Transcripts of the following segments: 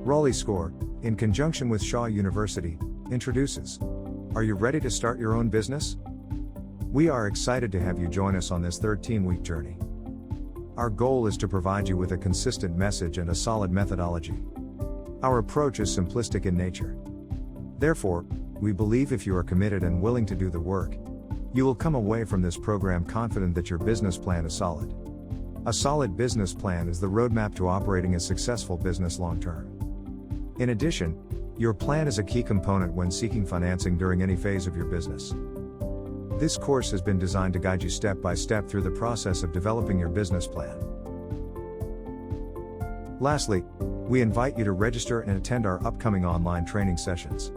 Raleigh Score, in conjunction with Shaw University, introduces. Are you ready to start your own business? We are excited to have you join us on this 13-week journey. Our goal is to provide you with a consistent message and a solid methodology. Our approach is simplistic in nature. Therefore, we believe if you are committed and willing to do the work, you will come away from this program confident that your business plan is solid. A solid business plan is the roadmap to operating a successful business long-term. In addition, your plan is a key component when seeking financing during any phase of your business. This course has been designed to guide you step by step through the process of developing your business plan. Lastly, we invite you to register and attend our upcoming online training sessions.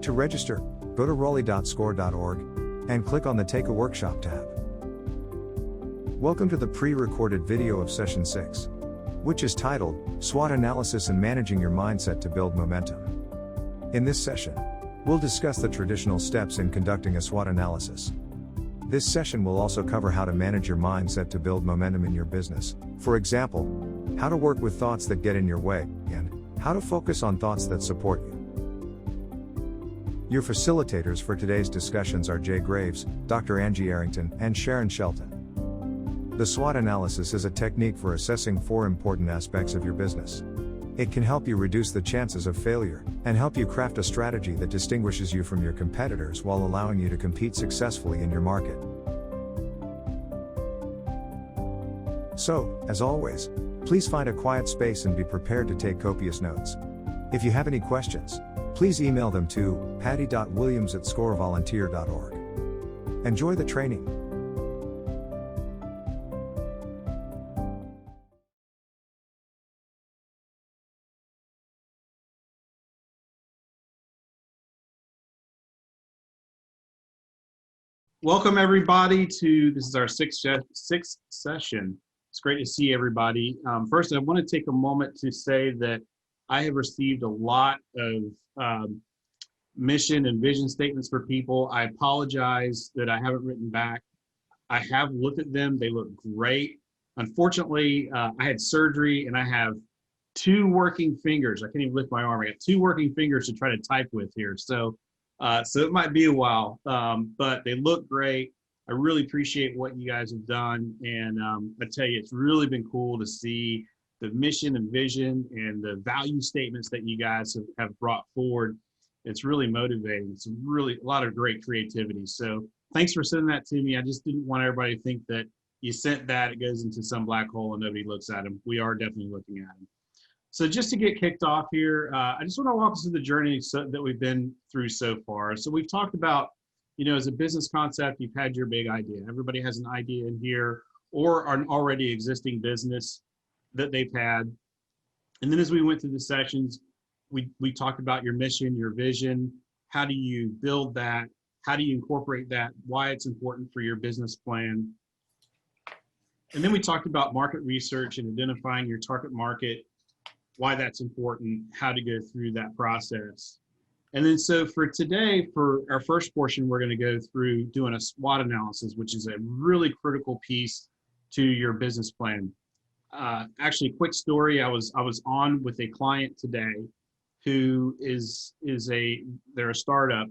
To register, go to raleigh.score.org and click on the Take a Workshop tab. Welcome to the pre-recorded video of Session 6, which is titled, SWOT Analysis and Managing Your Mindset to Build Momentum. In this session, we'll discuss the traditional steps in conducting a SWOT analysis. This session will also cover how to manage your mindset to build momentum in your business. For example, how to work with thoughts that get in your way, and how to focus on thoughts that support you. Your facilitators for today's discussions are Jay Graves, Dr. Angie Arrington, and Sharon Shelton. The SWOT analysis is a technique for assessing 4 important aspects of your business. It can help you reduce the chances of failure, and help you craft a strategy that distinguishes you from your competitors while allowing you to compete successfully in your market. So, as always, please find a quiet space and be prepared to take copious notes. If you have any questions, please email them to patty.williams@scorevolunteer.org. Enjoy the training. Welcome everybody to, this is our sixth session. It's great to see everybody. First, I want to take a moment to say that I have received a lot of mission and vision statements for people. I apologize that I haven't written back. I have looked at them. They look great. Unfortunately, I had surgery and I have 2 working fingers. I can't even lift my arm. I got 2 working fingers to try to type with here. So it might be a while, but they look great. I really appreciate what you guys have done. And I tell you, it's really been cool to see the mission and vision and the value statements that you guys have brought forward. It's really motivating. It's really a lot of great creativity. So thanks for sending that to me. I just didn't want everybody to think that you sent that, it goes into some black hole and nobody looks at them. We are definitely looking at them. So just to get kicked off here, I just want to walk us through the journey that we've been through so far. So we've talked about, as a business concept, you've had your big idea. Everybody has an idea in here or an already existing business that they've had. And then as we went through the sessions, we talked about your mission, your vision. How do you build that? How do you incorporate that? Why it's important for your business plan. And then we talked about market research and identifying your target market, why that's important, how to go through that process. And then so for today, for our first portion, we're going to go through doing a SWOT analysis, which is a really critical piece to your business plan. Actually, quick story, I was on with a client today who they're a startup,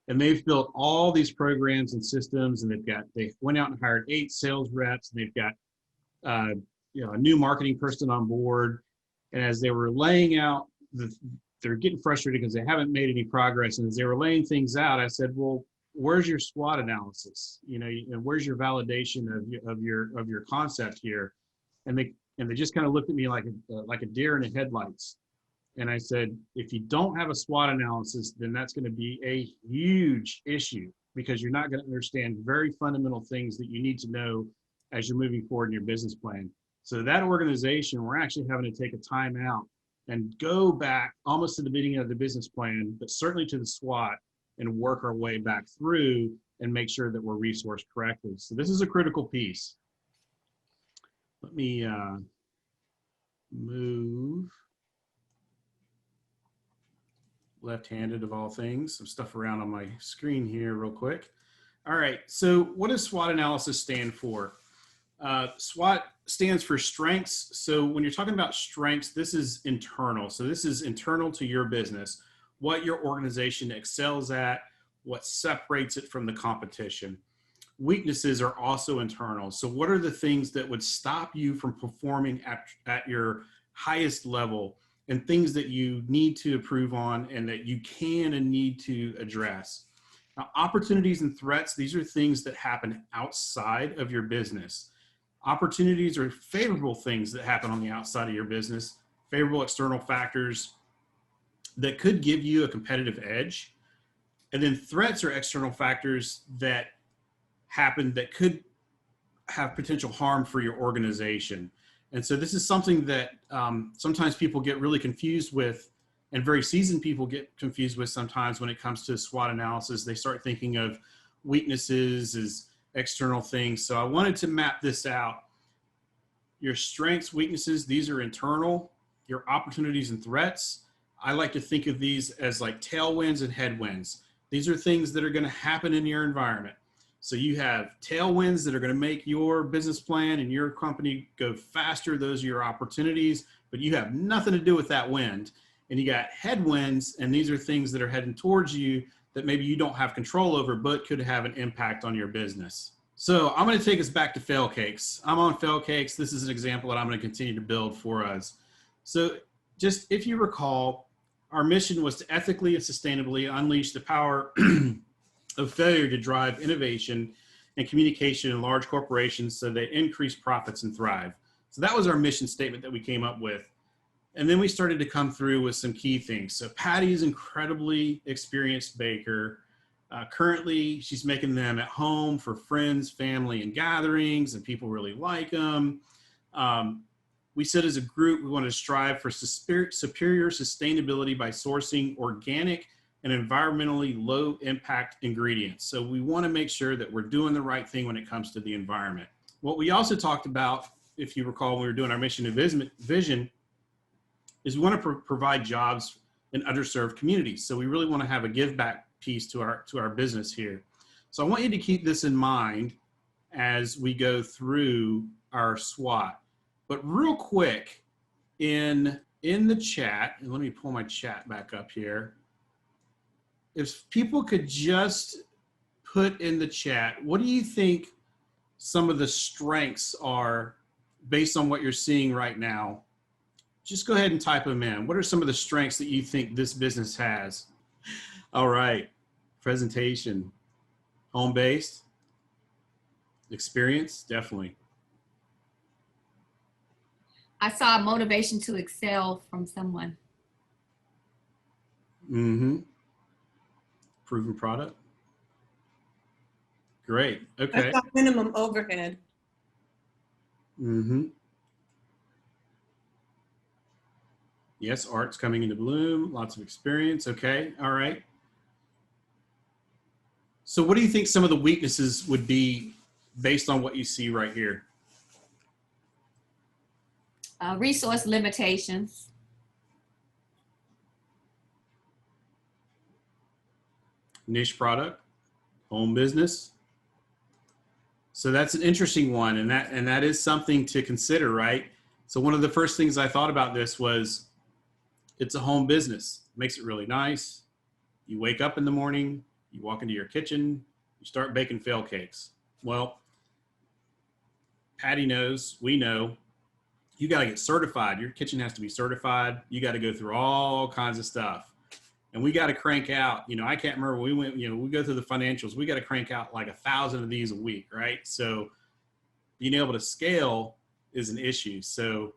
and they've built all these programs and systems, and they went out and hired 8 sales reps, and they've got a new marketing person on board. And as they were laying out, they're getting frustrated because they haven't made any progress. And as they were laying things out, I said, well, where's your SWOT analysis? And where's your validation of your concept here? And they just kind of looked at me like a deer in the headlights. And I said, if you don't have a SWOT analysis, then that's going to be a huge issue, because you're not going to understand very fundamental things that you need to know as you're moving forward in your business plan. So that organization, we're actually having to take a time out and go back almost to the beginning of the business plan, but certainly to the SWOT, and work our way back through and make sure that we're resourced correctly. So this is a critical piece. Let me move left-handed of all things, some stuff around on my screen here real quick. All right, so what does SWOT analysis stand for? SWOT stands for strengths. So when you're talking about strengths, this is internal. So this is internal to your business, what your organization excels at, what separates it from the competition. Weaknesses are also internal. So what are the things that would stop you from performing at your highest level, and things that you need to improve on and that you can and need to address? Now, opportunities and threats, these are things that happen outside of your business. Opportunities are favorable things that happen on the outside of your business, favorable external factors that could give you a competitive edge. And then threats are external factors that happen that could have potential harm for your organization. And so this is something that sometimes people get really confused with, and very seasoned people get confused with sometimes when it comes to SWOT analysis. They start thinking of weaknesses as external things. So I wanted to map this out. Your strengths, weaknesses, these are internal. Your opportunities and threats, I like to think of these as like tailwinds and headwinds. These are things that are going to happen in your environment. So you have tailwinds that are going to make your business plan and your company go faster. Those are your opportunities, but you have nothing to do with that wind. And you got headwinds, and these are things that are heading towards you that maybe you don't have control over, but could have an impact on your business. So I'm going to take us back to fail cakes. I'm on fail cakes. This is an example that I'm going to continue to build for us. So just if you recall, our mission was to ethically and sustainably unleash the power of failure to drive innovation and communication in large corporations so they increase profits and thrive. So that was our mission statement that we came up with. And then we started to come through with some key things. So Patty is an incredibly experienced baker. Currently, she's making them at home for friends, family, and gatherings, and people really like them. We said as a group, we wanted to strive for superior sustainability by sourcing organic and environmentally low impact ingredients. So we want to make sure that we're doing the right thing when it comes to the environment. What we also talked about, if you recall, when we were doing our mission and vision, is we want to provide jobs in underserved communities. So we really want to have a give back piece to our business here. So I want you to keep this in mind as we go through our SWOT. But real quick, in the chat, and let me pull my chat back up here. If people could just put in the chat, what do you think some of the strengths are based on what you're seeing right now? Just go ahead and type them in. What are some of the strengths that you think this business has? All right. Presentation. Home-based. Experience, definitely. I saw motivation to excel from someone. Mm-hmm. Proven product. Great. Okay. I saw minimum overhead. Mm-hmm. Yes, art's coming into bloom. Lots of experience. Okay. All right. So what do you think some of the weaknesses would be based on what you see right here? Resource limitations. Niche product, home business. So that's an interesting one, and that is something to consider, right? So one of the first things I thought about this was it's a home business. Makes it really nice. You wake up in the morning, you walk into your kitchen, you start baking fail cakes. Well, Patty knows, we know, you got to get certified. Your kitchen has to be certified. You got to go through all kinds of stuff. And we got to crank out, I can't remember, we went, we go through the financials, we got to crank out like 1,000 of these a week, right? So being able to scale is an issue. So,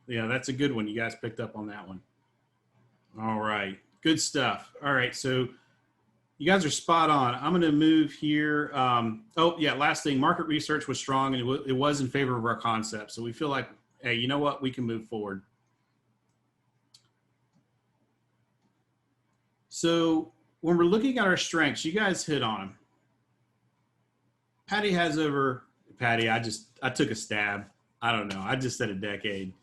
that's a good one. You guys picked up on that one. All right, good stuff. All right, so you guys are spot on. I'm going to move here. Last thing, market research was strong, and it was in favor of our concept. So we feel like, hey, you know what? We can move forward. So when we're looking at our strengths, you guys hit on them. Patty I took a stab. I don't know. I just said a decade.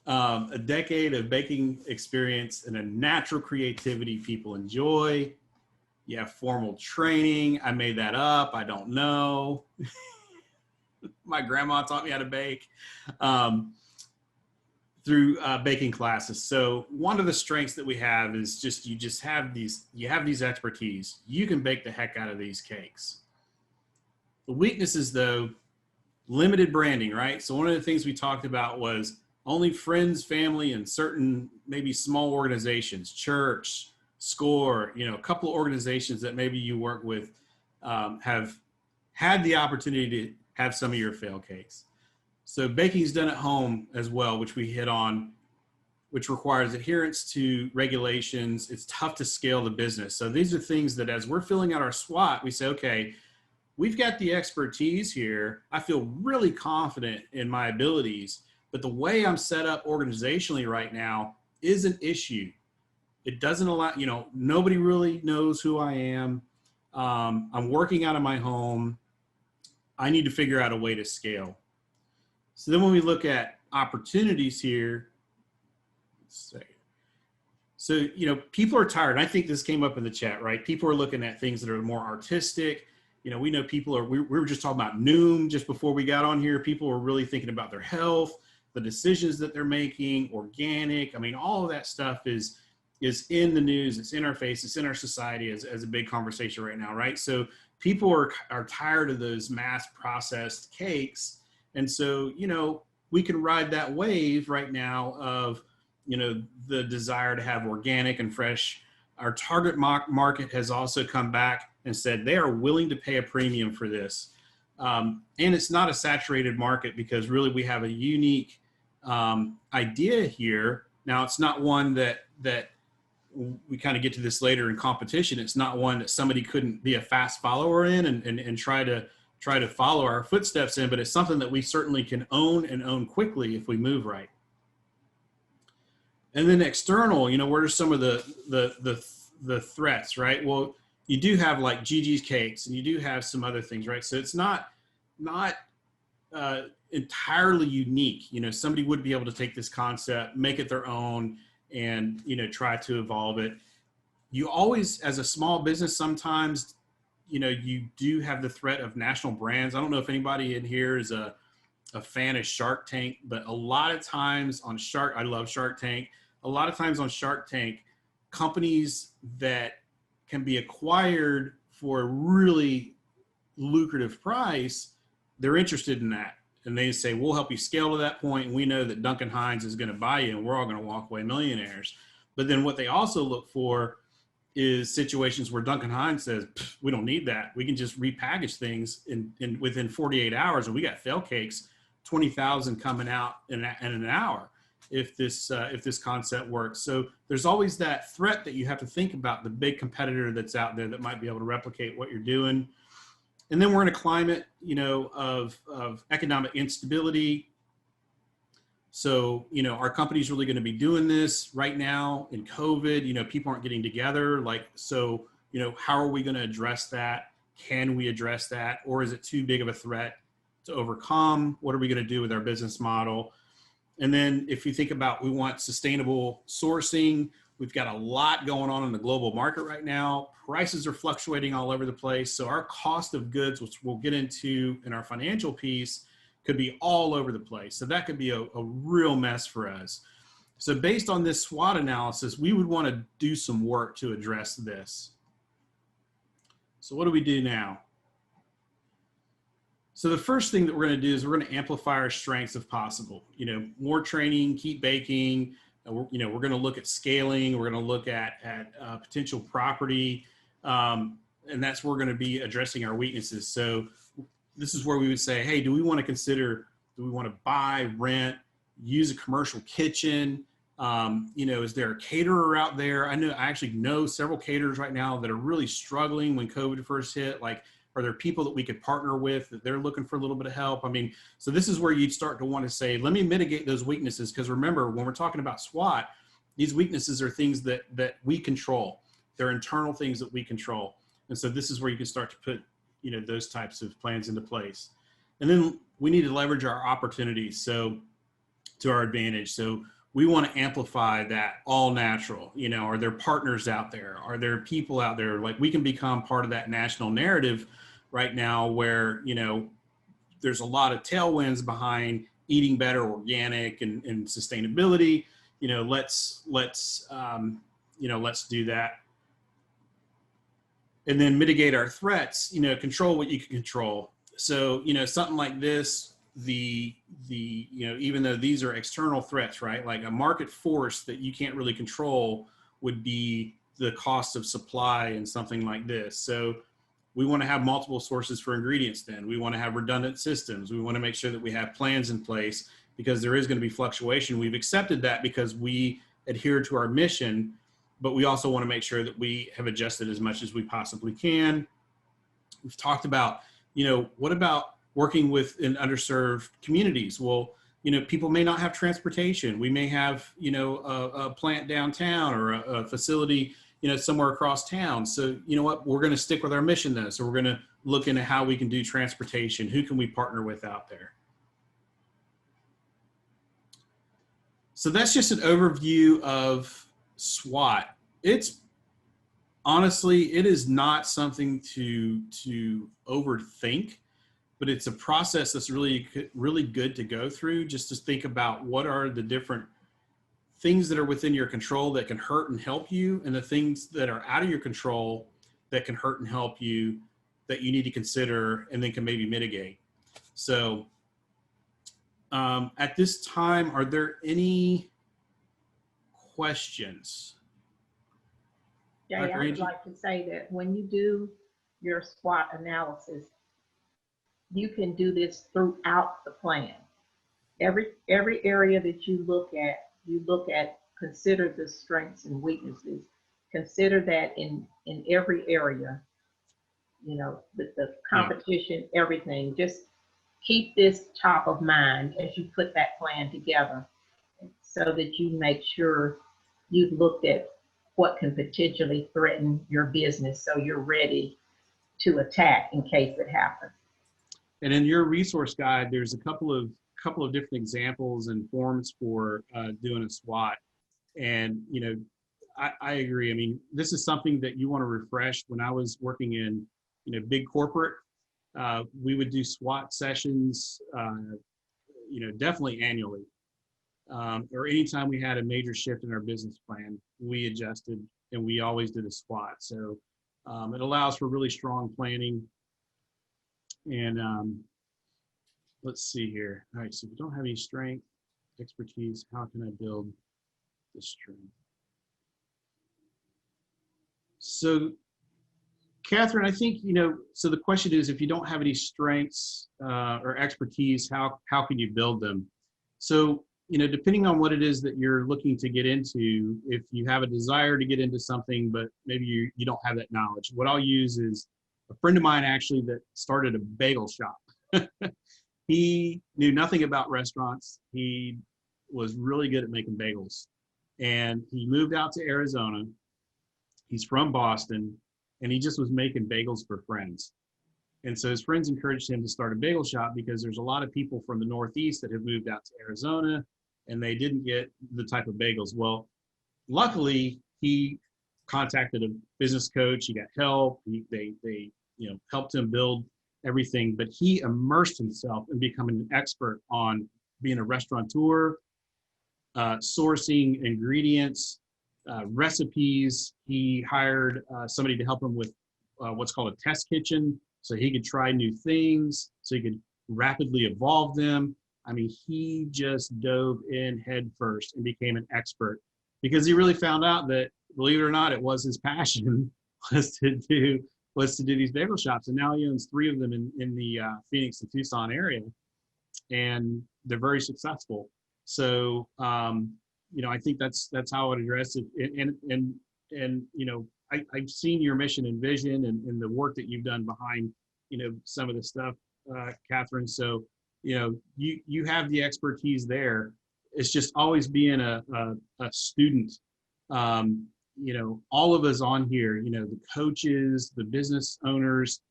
A decade of baking experience and a natural creativity people enjoy. You have formal training. I made that up. I don't know. My grandma taught me how to bake through baking classes. So one of the strengths that we have is just you have these expertise. You can bake the heck out of these cakes. The weaknesses, though, limited branding, right? So one of the things we talked about was only friends, family, and certain maybe small organizations, church, SCORE, a couple of organizations that maybe you work with have had the opportunity to have some of your fail cakes. So baking is done at home as well, which we hit on, which requires adherence to regulations. It's tough to scale the business. So these are things that as we're filling out our SWOT, we say, okay, we've got the expertise here. I feel really confident in my abilities, but the way I'm set up organizationally right now is an issue. It doesn't allow, nobody really knows who I am. I'm working out of my home. I need to figure out a way to scale. So then when we look at opportunities here, let's see. So, people are tired. And I think this came up in the chat, right? People are looking at things that are more artistic. We know people we were just talking about Noom just before we got on here. People are really thinking about their health, the decisions that they're making, organic. I mean, all of that stuff is in the news. It's in our face. It's in our society as a big conversation right now, right? So people are tired of those mass processed cakes. And so, we can ride that wave right now of, the desire to have organic and fresh. Our target market has also come back and said they are willing to pay a premium for this. And it's not a saturated market because really we have a unique idea here. Now, it's not one that we kind of get to this later in competition. It's not one that somebody couldn't be a fast follower in and try to follow our footsteps in, but it's something that we certainly can own and own quickly if we move right. And then external, what are some of the threats, right? Well, you do have like Gigi's Cakes and you do have some other things, right? So it's not entirely unique. Somebody would be able to take this concept, make it their own, and, try to evolve it. You always, as a small business, sometimes, you do have the threat of national brands. I don't know if anybody in here is a fan of Shark Tank, but a lot of times on I love Shark Tank. A lot of times on Shark Tank, companies that can be acquired for a really lucrative price, they're interested in that. And they say, we'll help you scale to that point. And we know that Duncan Hines is going to buy you and we're all going to walk away millionaires. But then what they also look for is situations where Duncan Hines says, we don't need that. We can just repackage things in within 48 hours. And we got fail cakes, 20,000 coming out in an hour if this concept works. So there's always that threat that you have to think about, the big competitor that's out there that might be able to replicate what you're doing. And then we're in a climate, of economic instability. So, our company's really going to be doing this right now in COVID. People aren't getting together. So, how are we going to address that? Can we address that? Or is it too big of a threat to overcome? What are we going to do with our business model? And then if you think about, we want sustainable sourcing. We've got a lot going on in the global market right now. Prices are fluctuating all over the place. So our cost of goods, which we'll get into in our financial piece, could be all over the place. So that could be a real mess for us. So based on this SWOT analysis, we would want to do some work to address this. So what do we do now? So the first thing that we're going to do is we're going to amplify our strengths if possible. More training, keep baking. We're going to look at scaling. We're going to look at potential property. And that's where we're going to be addressing our weaknesses. So this is where we would say, hey, do we want to buy, rent, use a commercial kitchen? Is there a caterer out there? I actually know several caterers right now that are really struggling when COVID first hit. Are there people that we could partner with that they're looking for a little bit of help? So this is where you'd start to want to say, let me mitigate those weaknesses. Because remember, when we're talking about SWOT, these weaknesses are things that we control. They're internal things that we control. And so this is where you can start to put, those types of plans into place. And then we need to leverage our opportunities to our advantage. So we want to amplify that all natural. Are there partners out there? Are there people out there? We can become part of that national narrative right now where, there's a lot of tailwinds behind eating better, organic, and sustainability. Let's do that. And then mitigate our threats, control what you can control. So, something like this, even though these are external threats, right? Like a market force that you can't really control would be the cost of supply and something like this. So we want to have multiple sources for ingredients then. We want to have redundant systems. We want to make sure that we have plans in place because there is going to be fluctuation. We've accepted that because we adhere to our mission, but we also want to make sure that we have adjusted as much as we possibly can. We've talked about, what about working with in underserved communities? Well, people may not have transportation. We may have, a plant downtown or a facility, somewhere across town. So, what, we're going to stick with our mission though. So we're going to look into how we can do transportation. Who can we partner with out there? So that's just an overview of SWOT. It's honestly, it is not something to overthink, but it's a process that's really good to go through, just to think about what are the different things that are within your control that can hurt and help you, and the things that are out of your control that can hurt and help you that you need to consider and then can maybe mitigate. So at this time, are there any questions? Jay, I would like to say that when you do your SWOT analysis, you can do this throughout the plan. Every area that you look at, consider the strengths and weaknesses. Consider that in every area, the competition, everything. Just keep this top of mind as you put that plan together so that you make sure you've looked at what can potentially threaten your business so you're ready to attack in case it happens. And in your resource guide, there's a couple of different examples and forms for doing a SWOT. And, I agree. I mean, this is something that you want to refresh. When I was working in, big corporate, we would do SWOT sessions, definitely annually. Or anytime we had a major shift in our business plan, we adjusted, and we always did a SWOT. So it allows for really strong planning. And let's see here. All right, so if you don't have any strength, expertise, how can I build the strength? So Catherine, I think, so the question is, if you don't have any strengths or expertise, how can you build them? So, depending on what it is that you're looking to get into, if you have a desire to get into something, but maybe you don't have that knowledge, what I'll use is a friend of mine actually that started a bagel shop. He knew nothing about restaurants. He was really good at making bagels. And he moved out to Arizona. He's from Boston, and he just was making bagels for friends. And so his friends encouraged him to start a bagel shop because there's a lot of people from the Northeast that have moved out to Arizona, and they didn't get the type of bagels. Well, luckily, he contacted a business coach. He got help. They helped him build everything, but he immersed himself in becoming an expert on being a restaurateur, sourcing ingredients, recipes. He hired somebody to help him with what's called a test kitchen, so he could try new things, so he could rapidly evolve them. I mean, he just dove in head first and became an expert because he really found out that, believe it or not, it was his passion was to do these bagel shops. And now he owns 3 of them in the Phoenix and Tucson area, and they're very successful. So, I think that's how I would address it. And I've seen your mission and vision and the work that you've done behind, some of the stuff, Catherine. So, you have the expertise there. It's just always being a student. All of us on here, the coaches, the business owners,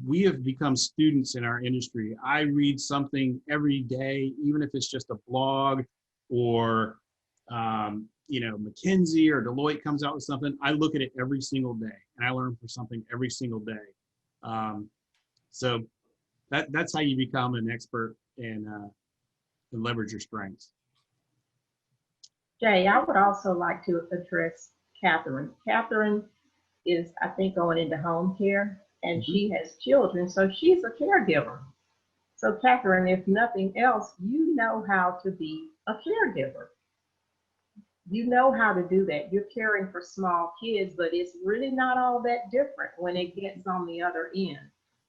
we have become students in our industry. I read something every day, even if it's just a blog or, McKinsey or Deloitte comes out with something. I look at it every single day, and I learn from something every single day. So that's how you become an expert and leverage your strengths. Jay, I would also like to address Catherine. Catherine is, I think, going into home care, and she has children, so she's a caregiver. So Catherine, if nothing else, you know how to be a caregiver. You know how to do that. You're caring for small kids, but it's really not all that different when it gets on the other end,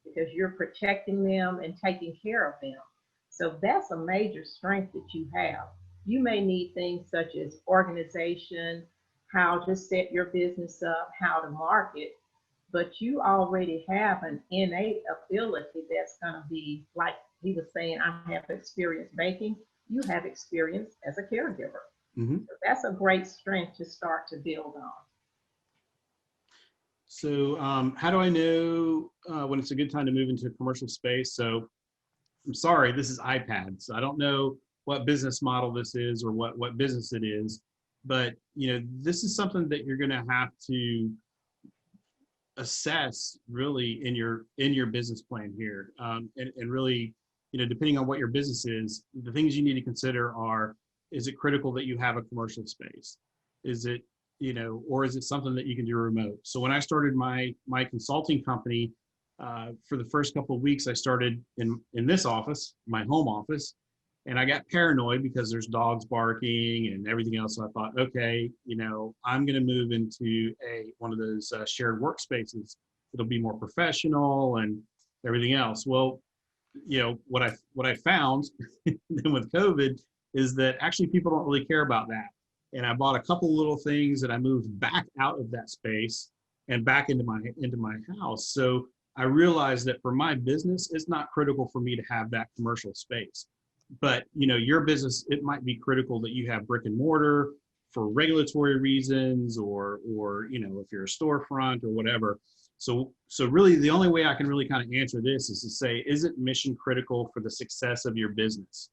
because you're protecting them and taking care of them. So that's a major strength that you have. You may need things such as organization, how to set your business up, how to market, but you already have an innate ability that's going to be, like he was saying, I have experience baking. You have experience as a caregiver. So that's a great strength to start to build on. So how do I know when it's a good time to move into a commercial space? So I'm sorry, this is iPad, so I don't know what business model this is or what business it is, but this is something that you're going to have to assess really in your business plan here, and really, depending on what your business is, the things you need to consider are: is it critical that you have a commercial space? Is it, or is it something that you can do remote? So when I started my consulting company, for the first couple of weeks, I started in this office, my home office, and I got paranoid because there's dogs barking and everything else. So I thought, okay, I'm going to move into one of those shared workspaces. It'll be more professional and everything else. Well, what I found then with COVID is that actually people don't really care about that. And I bought a couple little things that I moved back out of that space and back into my house. So I realized that for my business, it's not critical for me to have that commercial space. But your business, it might be critical that you have brick and mortar for regulatory reasons, or if you're a storefront or whatever. So really the only way I can really kind of answer this is to say, is it mission critical for the success of your business?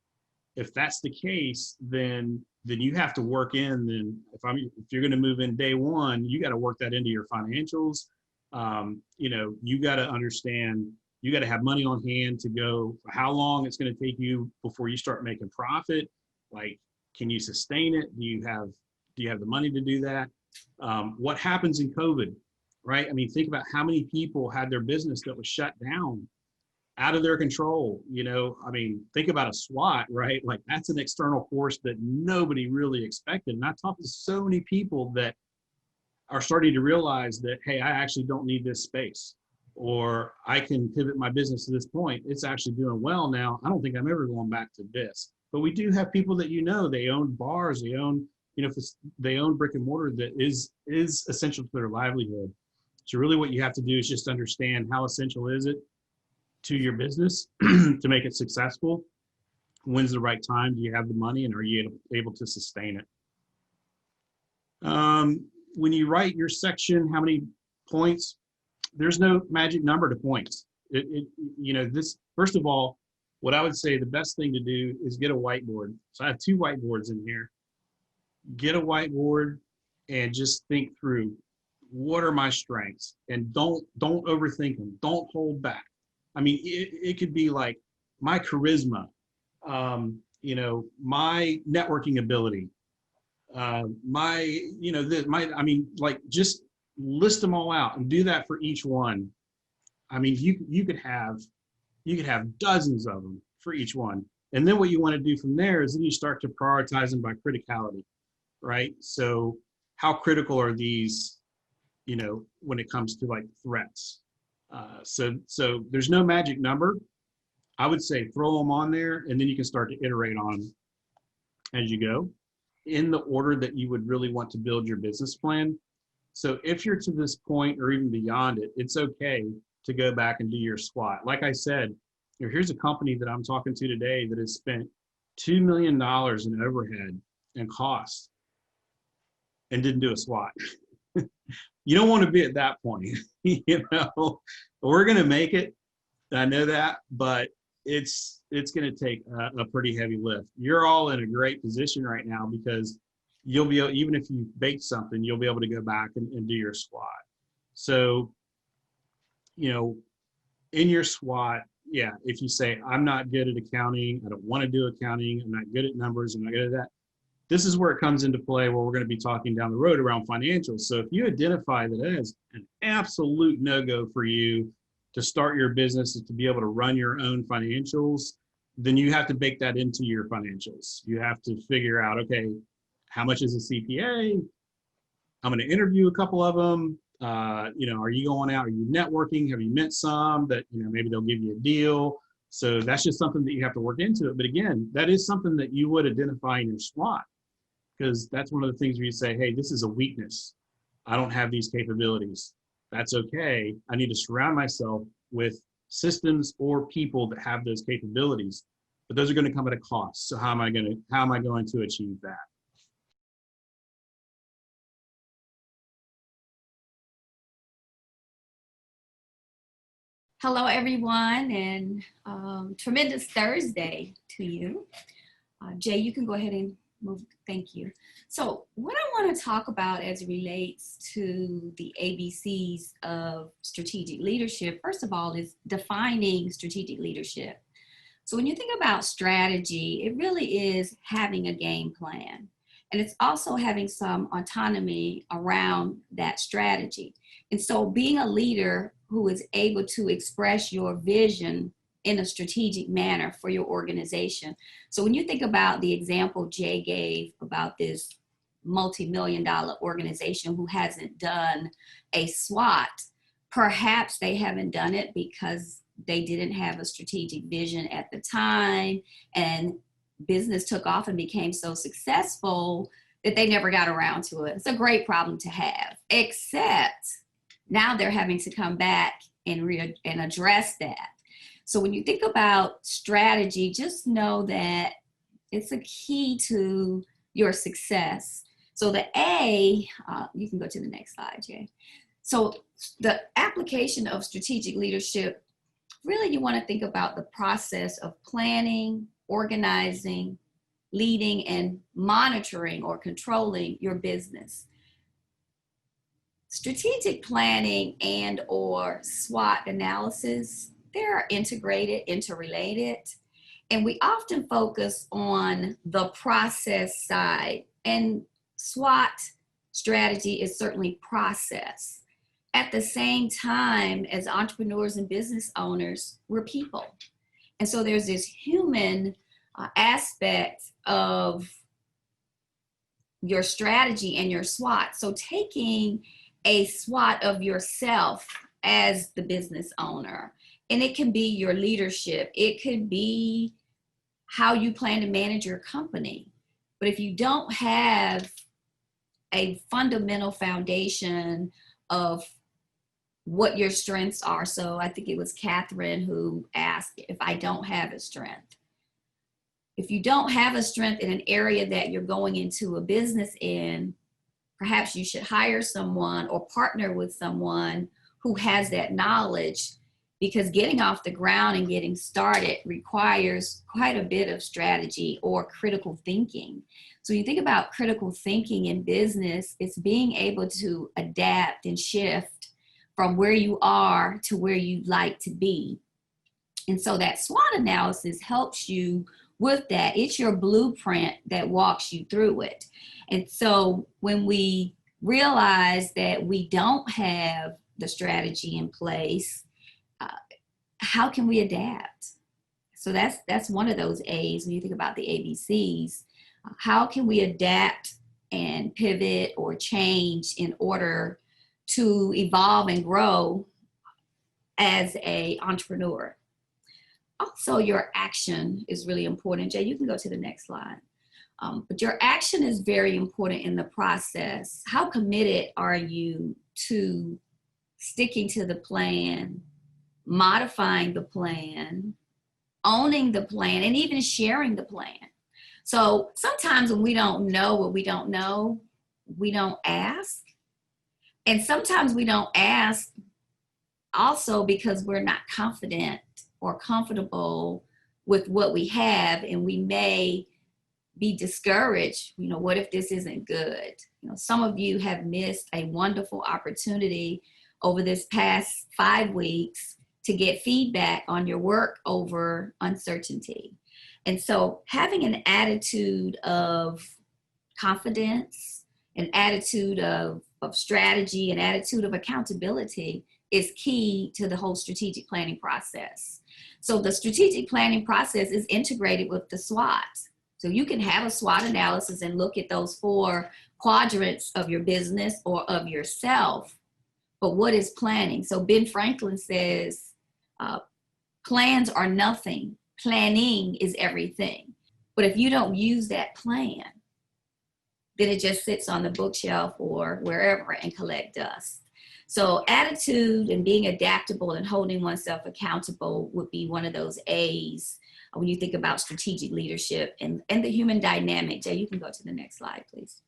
If that's the case, then you have to work in. Then if you're going to move in day one, you got to work that into your financials. You got to understand, you got to have money on hand to go for how long it's going to take you before you start making profit. Like, can you sustain it? Do you have the money to do that? What happens in COVID, right? I mean, think about how many people had their business that was shut down, out of their control. I mean, think about a SWOT, right? Like, that's an external force that nobody really expected. And I talked to so many people that are starting to realize that, hey, I actually don't need this space, or I can pivot my business to this point. It's actually doing well now. I don't think I'm ever going back to this. But we do have people that, they own bars, they own, they own brick and mortar that is essential to their livelihood. So really what you have to do is just understand, how essential is it to your business to make it successful? When's the right time? Do you have the money, and are you able to sustain it? When you write your section, how many points? There's no magic number to points. This, first of all, what I would say the best thing to do is get a whiteboard. So I have 2 whiteboards in here. Get a whiteboard and just think through, what are my strengths? And don't overthink them. Don't hold back. I mean, it could be like my charisma, my networking ability, just list them all out and do that for each one. I mean, you could have dozens of them for each one. And then what you want to do from there is then you start to prioritize them by criticality, right? So how critical are these, when it comes to like threats? So there's no magic number. I would say throw them on there, and then you can start to iterate on them as you go, in the order that you would really want to build your business plan. So if you're to this point or even beyond it, it's okay to go back and do your SWOT. Like I said, here's a company that I'm talking to today that has spent $2 million in overhead and costs and didn't do a SWOT. You don't want to be at that point. We're going to make it. I know that, but it's going to take a pretty heavy lift. You're all in a great position right now because you'll be able, even if you bake something, you'll be able to go back and do your SWOT. So, in your SWOT, yeah, if you say, I'm not good at accounting, I don't want to do accounting, I'm not good at numbers, I'm not good at that, this is where it comes into play, where we're going to be talking down the road around financials. So if you identify that it is an absolute no-go for you to start your business is to be able to run your own financials, then you have to bake that into your financials. You have to figure out, okay, how much is a CPA? I'm going to interview a couple of them. Are you going out? Are you networking? Have you met some that, maybe they'll give you a deal? So that's just something that you have to work into it. But again, that is something that you would identify in your SWOT, because that's one of the things where you say, hey, this is a weakness. I don't have these capabilities. That's okay. I need to surround myself with systems or people that have those capabilities, but those are going to come at a cost. So how am I going to achieve that? Hello, everyone, and tremendous Thursday to you. Jay, you can go ahead and move. Thank you. So what I want to talk about as it relates to the ABCs of strategic leadership, first of all, is defining strategic leadership. So when you think about strategy, it really is having a game plan. And it's also having some autonomy around that strategy. And so being a leader who is able to express your vision in a strategic manner for your organization. So when you think about the example Jay gave about this multi-million-dollar organization who hasn't done a SWOT, perhaps they haven't done it because they didn't have a strategic vision at the time, and business took off and became so successful that they never got around to it. It's a great problem to have, except now they're having to come back and address that. So when you think about strategy, just know that it's a key to your success. So the A, you can go to the next slide, Jay. So the application of strategic leadership, really you want to think about the process of planning, organizing, leading, and monitoring or controlling your business. Strategic planning and or SWOT analysis, they're integrated, interrelated, and we often focus on the process side, and SWOT strategy is certainly process. At the same time, as entrepreneurs and business owners, we're people. And so there's this human aspect of your strategy and your SWOT. So taking a SWOT of yourself as the business owner, and it can be your leadership, it could be how you plan to manage your company. But if you don't have a fundamental foundation of what your strengths are, so I think it was Catherine who asked if I don't have a strength. If you don't have a strength in an area that you're going into a business in, perhaps you should hire someone or partner with someone who has that knowledge, because getting off the ground and getting started requires quite a bit of strategy or critical thinking. So you think about critical thinking in business, it's being able to adapt and shift from where you are to where you'd like to be. And so that SWOT analysis helps you with that. It's your blueprint that walks you through it. And so when we realize that we don't have the strategy in place, how can we adapt? So that's one of those A's when you think about the ABCs. How can we adapt and pivot or change in order to evolve and grow as an entrepreneur? Also, your action is really important. Jay, you can go to the next slide. But your action is very important in the process. How committed are you to sticking to the plan, modifying the plan, owning the plan, and even sharing the plan? So sometimes when we don't know what we don't know, we don't ask. And sometimes we don't ask also because we're not confident or comfortable with what we have, and we may be discouraged. What if this isn't good? Some of you have missed a wonderful opportunity over this past 5 weeks to get feedback on your work over uncertainty. And so having an attitude of confidence, an attitude of strategy, an attitude of accountability is key to the whole strategic planning process. So the strategic planning process is integrated with the SWOT. So you can have a SWOT analysis and look at those 4 quadrants of your business or of yourself. But what is planning? So Ben Franklin says, plans are nothing. Planning is everything. But if you don't use that plan, then it just sits on the bookshelf or wherever and collect dust. So attitude and being adaptable and holding oneself accountable would be one of those A's when you think about strategic leadership and the human dynamic. Jay, you can go to the next slide, please.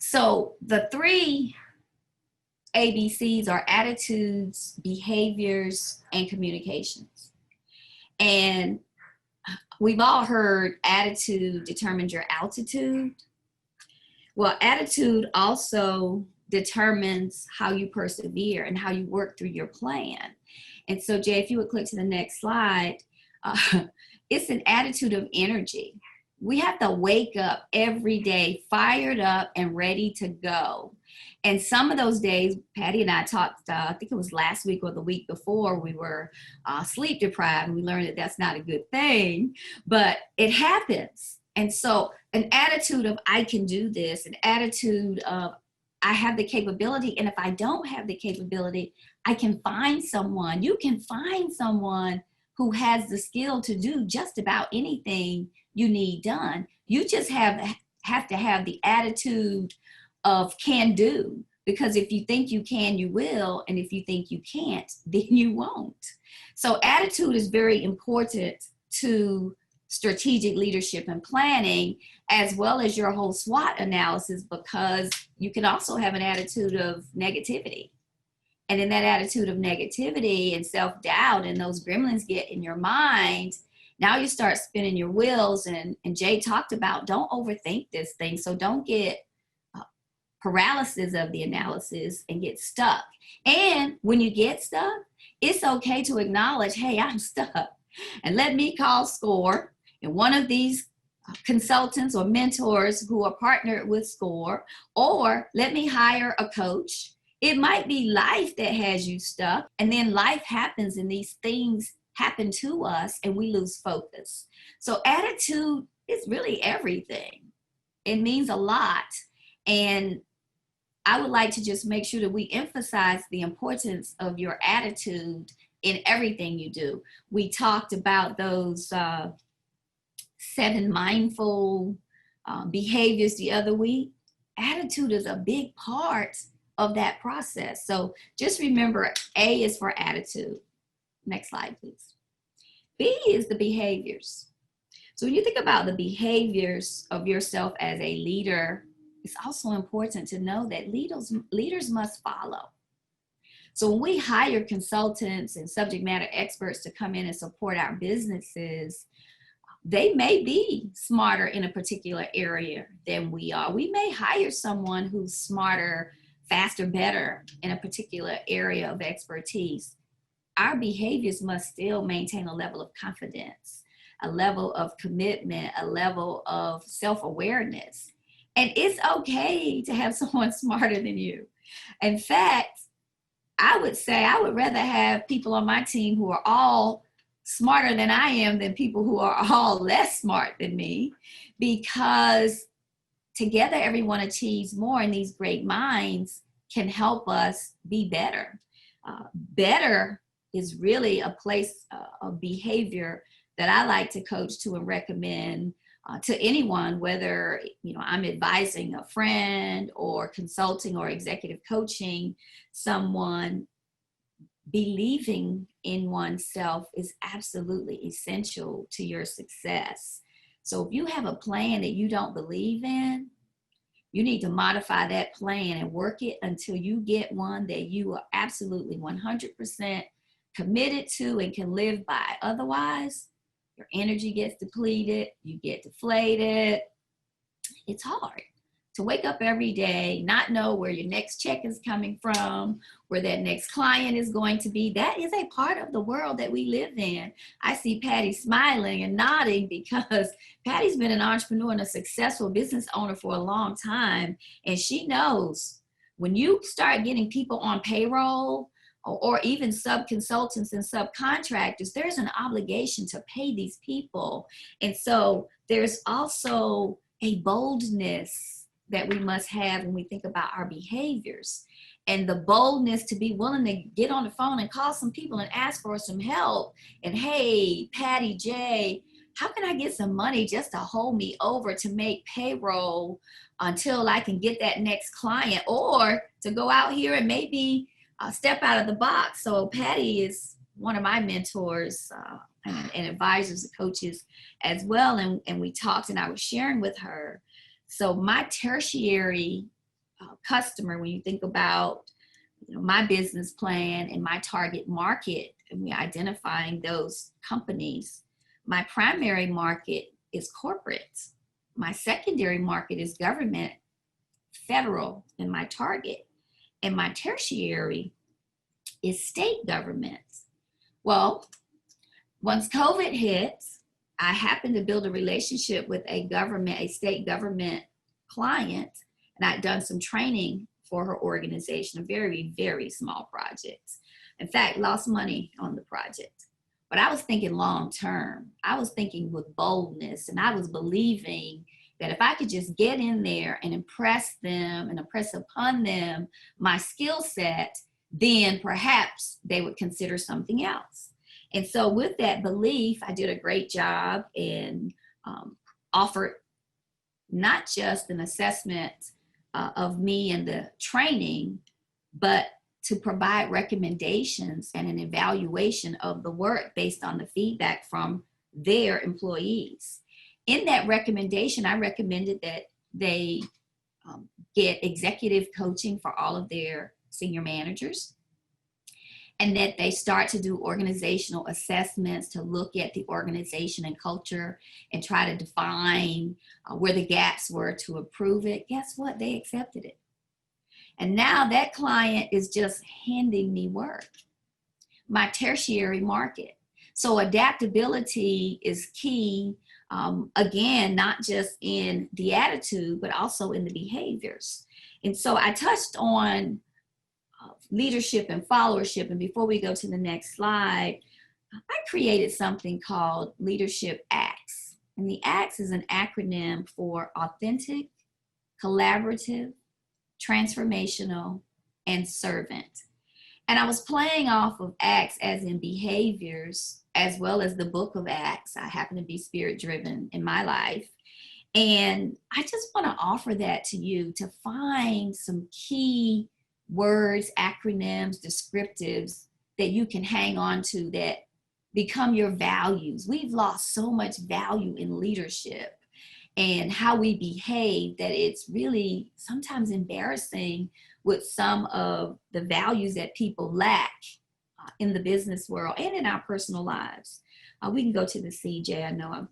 So the 3 ABCs are attitudes, behaviors, and communications. And we've all heard attitude determines your altitude. Well, attitude also determines how you persevere and how you work through your plan. And so, Jay, if you would click to the next slide, it's an attitude of energy. We have to wake up every day fired up and ready to go. And some of those days, Patty and I talked, I think it was last week or the week before, we were sleep deprived, and we learned that that's not a good thing, but it happens. And so an attitude of I can do this, an attitude of I have the capability, and if I don't have the capability, I can find someone. You can find someone who has the skill to do just about anything you need done. You just have to have the attitude of can do, because if you think you can, you will. And if you think you can't, then you won't. So attitude is very important to strategic leadership and planning, as well as your whole SWOT analysis, because you can also have an attitude of negativity. And in that attitude of negativity and self-doubt and those gremlins get in your mind, now you start spinning your wheels. And Jay talked about don't overthink this thing. So don't get paralysis of the analysis and get stuck. And when you get stuck, it's okay to acknowledge, hey, I'm stuck. And let me call SCORE. And one of these consultants or mentors who are partnered with SCORE, or let me hire a coach. It might be life that has you stuck, and then life happens and these things happen to us and we lose focus. So attitude is really everything. It means a lot. And I would like to just make sure that we emphasize the importance of your attitude in everything you do. We talked about those 7 mindful behaviors the other week. Attitude is a big part of that process. So just remember, A is for attitude. Next slide, please. B is the behaviors. So when you think about the behaviors of yourself as a leader, it's also important to know that leaders must follow. So when we hire consultants and subject matter experts to come in and support our businesses, they may be smarter in a particular area than we are. We may hire someone who's smarter, faster, better in a particular area of expertise. Our behaviors must still maintain a level of confidence, a level of commitment, a level of self-awareness. And it's okay to have someone smarter than you. In fact, I would say I would rather have people on my team who are all smarter than I am than people who are all less smart than me, because together everyone achieves more, and these great minds can help us be better. Better is really a place of behavior that I like to coach to and recommend to anyone, whether I'm advising a friend or consulting or executive coaching someone. Believing in oneself is absolutely essential to your success. So if you have a plan that you don't believe in, you need to modify that plan and work it until you get one that you are absolutely 100% committed to and can live by. Otherwise, your energy gets depleted, you get deflated. It's hard To wake up every day, not know where your next check is coming from, where that next client is going to be, that is a part of the world that we live in. I see Patty smiling and nodding because Patty's been an entrepreneur and a successful business owner for a long time. And she knows when you start getting people on payroll or even sub-consultants and subcontractors, there's an obligation to pay these people. And so there's also a boldness that we must have when we think about our behaviors, and the boldness to be willing to get on the phone and call some people and ask for some help. And hey, Patty J, how can I get some money just to hold me over to make payroll until I can get that next client, or to go out here and maybe step out of the box. So Patty is one of my mentors and advisors and coaches as well. And we talked, and I was sharing with her. So my tertiary customer, when you think about my business plan and my target market, and we're identifying those companies, my primary market is corporate. My secondary market is government, federal, and my target. And my tertiary is state governments. Well, once COVID hit, I happened to build a relationship with a state government client, and I'd done some training for her organization, a very, very small project. In fact, lost money on the project. But I was thinking long term. I was thinking with boldness, and I was believing that if I could just get in there and impress them and impress upon them my skill set, then perhaps they would consider something else. And so with that belief, I did a great job and offered not just an assessment of me and the training, but to provide recommendations and an evaluation of the work based on the feedback from their employees. In that recommendation, I recommended that they get executive coaching for all of their senior managers, and that they start to do organizational assessments to look at the organization and culture and try to define where the gaps were to improve it. Guess what? They accepted it. And now that client is just handing me work, my tertiary market. So adaptability is key, again, not just in the attitude, but also in the behaviors. And so I touched on leadership and followership. And before we go to the next slide, I created something called Leadership Acts. And the Acts is an acronym for authentic, collaborative, transformational, and servant. And I was playing off of Acts as in behaviors, as well as the book of Acts. I happen to be spirit driven in my life. And I just want to offer that to you to find some key words, acronyms, descriptives that you can hang on to that become your values. We've lost so much value in leadership and how we behave that it's really sometimes embarrassing with some of the values that people lack in the business world and in our personal lives. We can go to the CJ. I know I'm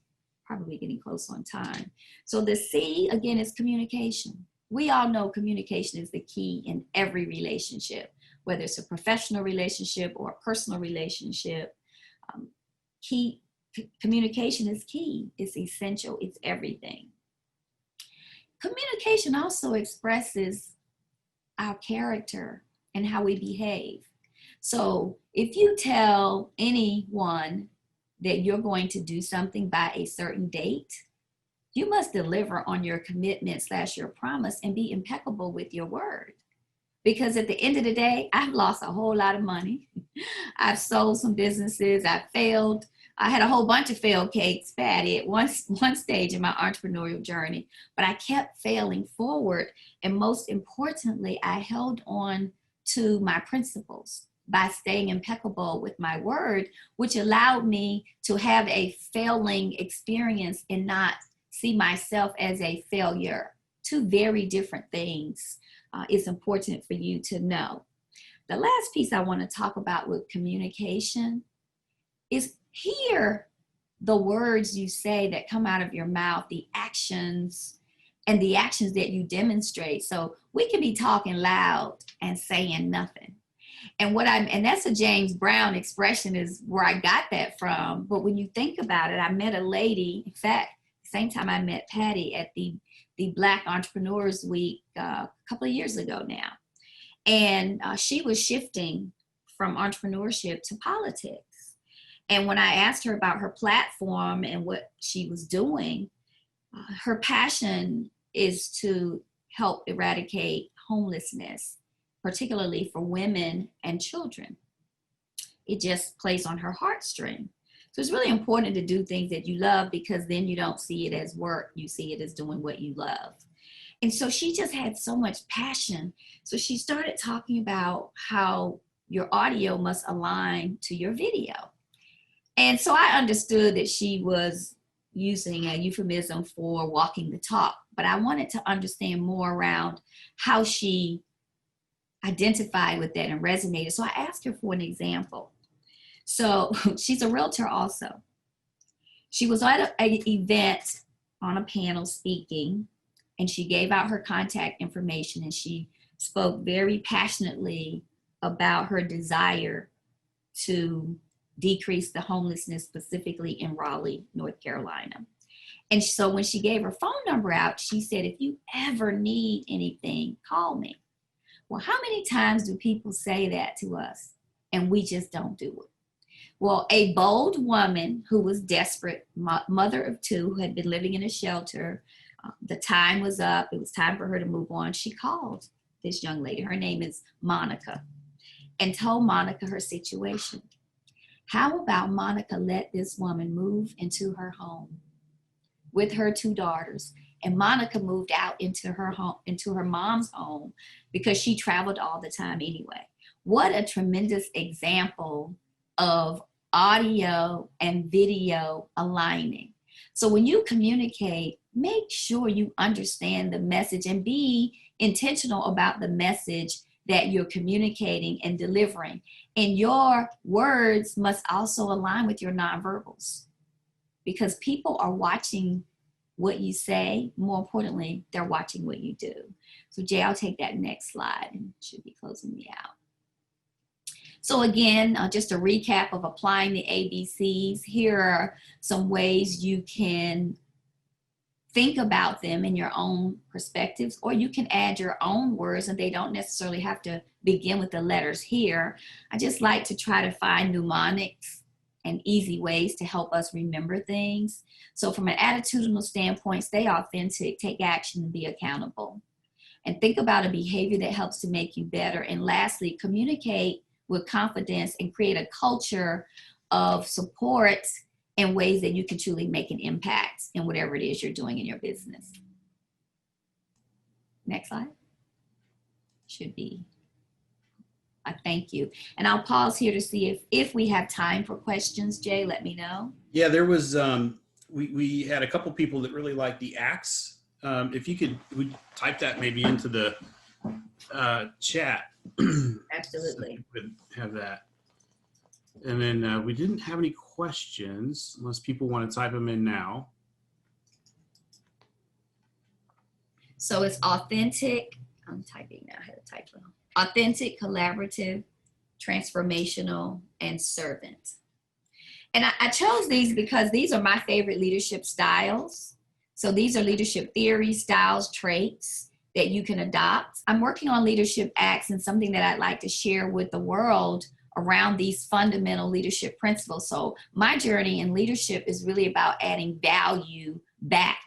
probably getting close on time. So the C, again, is communication. We all know communication is the key in every relationship, whether it's a professional relationship or a personal relationship. Communication is key. It's essential. It's everything. Communication also expresses our character and how we behave. So if you tell anyone that you're going to do something by a certain date, you must deliver on your commitment / your promise and be impeccable with your word. Because at the end of the day, I've lost a whole lot of money. I've sold some businesses. I've failed. I had a whole bunch of failed cakes, Patty, at one stage in my entrepreneurial journey. But I kept failing forward. And most importantly, I held on to my principles by staying impeccable with my word, which allowed me to have a failing experience and not see myself as a failure. Two very different things. It's important for you to know. The last piece I want to talk about with communication is hear the words you say that come out of your mouth, the actions, and the actions that you demonstrate. So we can be talking loud and saying nothing. And that's a James Brown expression, is where I got that from. But when you think about it, I met a lady, in fact, same time I met Patty at the Black Entrepreneurs Week a couple of years ago now. And she was shifting from entrepreneurship to politics. And when I asked her about her platform and what she was doing, her passion is to help eradicate homelessness, particularly for women and children. It just plays on her heartstring. So it's really important to do things that you love, because then you don't see it as work, you see it as doing what you love. And so she just had so much passion. So she started talking about how your audio must align to your video. And so I understood that she was using a euphemism for walking the talk, but I wanted to understand more around how she identified with that and resonated. So I asked her for an example. So she's a realtor also. She was at an event on a panel speaking, and she gave out her contact information, and she spoke very passionately about her desire to decrease the homelessness, specifically in Raleigh, North Carolina. And so when she gave her phone number out, she said, if you ever need anything, call me. Well, how many times do people say that to us and we just don't do it? Well, a bold woman who was desperate, mother of two, who had been living in a shelter, the time was up, it was time for her to move on. She called this young lady, her name is Monica, and told Monica her situation. How about Monica let this woman move into her home with her two daughters? And Monica moved out into her home, into her mom's home, because she traveled all the time anyway. What a tremendous example of audio and video aligning. So when you communicate, make sure you understand the message and be intentional about the message that you're communicating and delivering. And your words must also align with your nonverbals, because people are watching what you say. More importantly, they're watching what you do. So Jay, I'll take that next slide and should be closing me out. So again, just a recap of applying the ABCs. Here are some ways you can think about them in your own perspectives, or you can add your own words, and they don't necessarily have to begin with the letters here. I just like to try to find mnemonics and easy ways to help us remember things. So from an attitudinal standpoint, stay authentic, take action, and be accountable. And think about a behavior that helps to make you better. And lastly, communicate with confidence and create a culture of support in ways that you can truly make an impact in whatever it is you're doing in your business. Next slide. Should be. I thank you. And I'll pause here to see if we have time for questions. Jay, let me know. Yeah, there was, we had a couple people that really liked the axe. If you could type that maybe into the chat. Absolutely. So we could have that. And then we didn't have any questions, unless people want to type them in now. So it's authentic. I'm typing now. I had to type wrong. Authentic, collaborative, transformational, and servant. And I chose these because these are my favorite leadership styles. So these are leadership theories, styles, traits that you can adopt. I'm working on leadership acts, and something that I'd like to share with the world around these fundamental leadership principles. So my journey in leadership is really about adding value back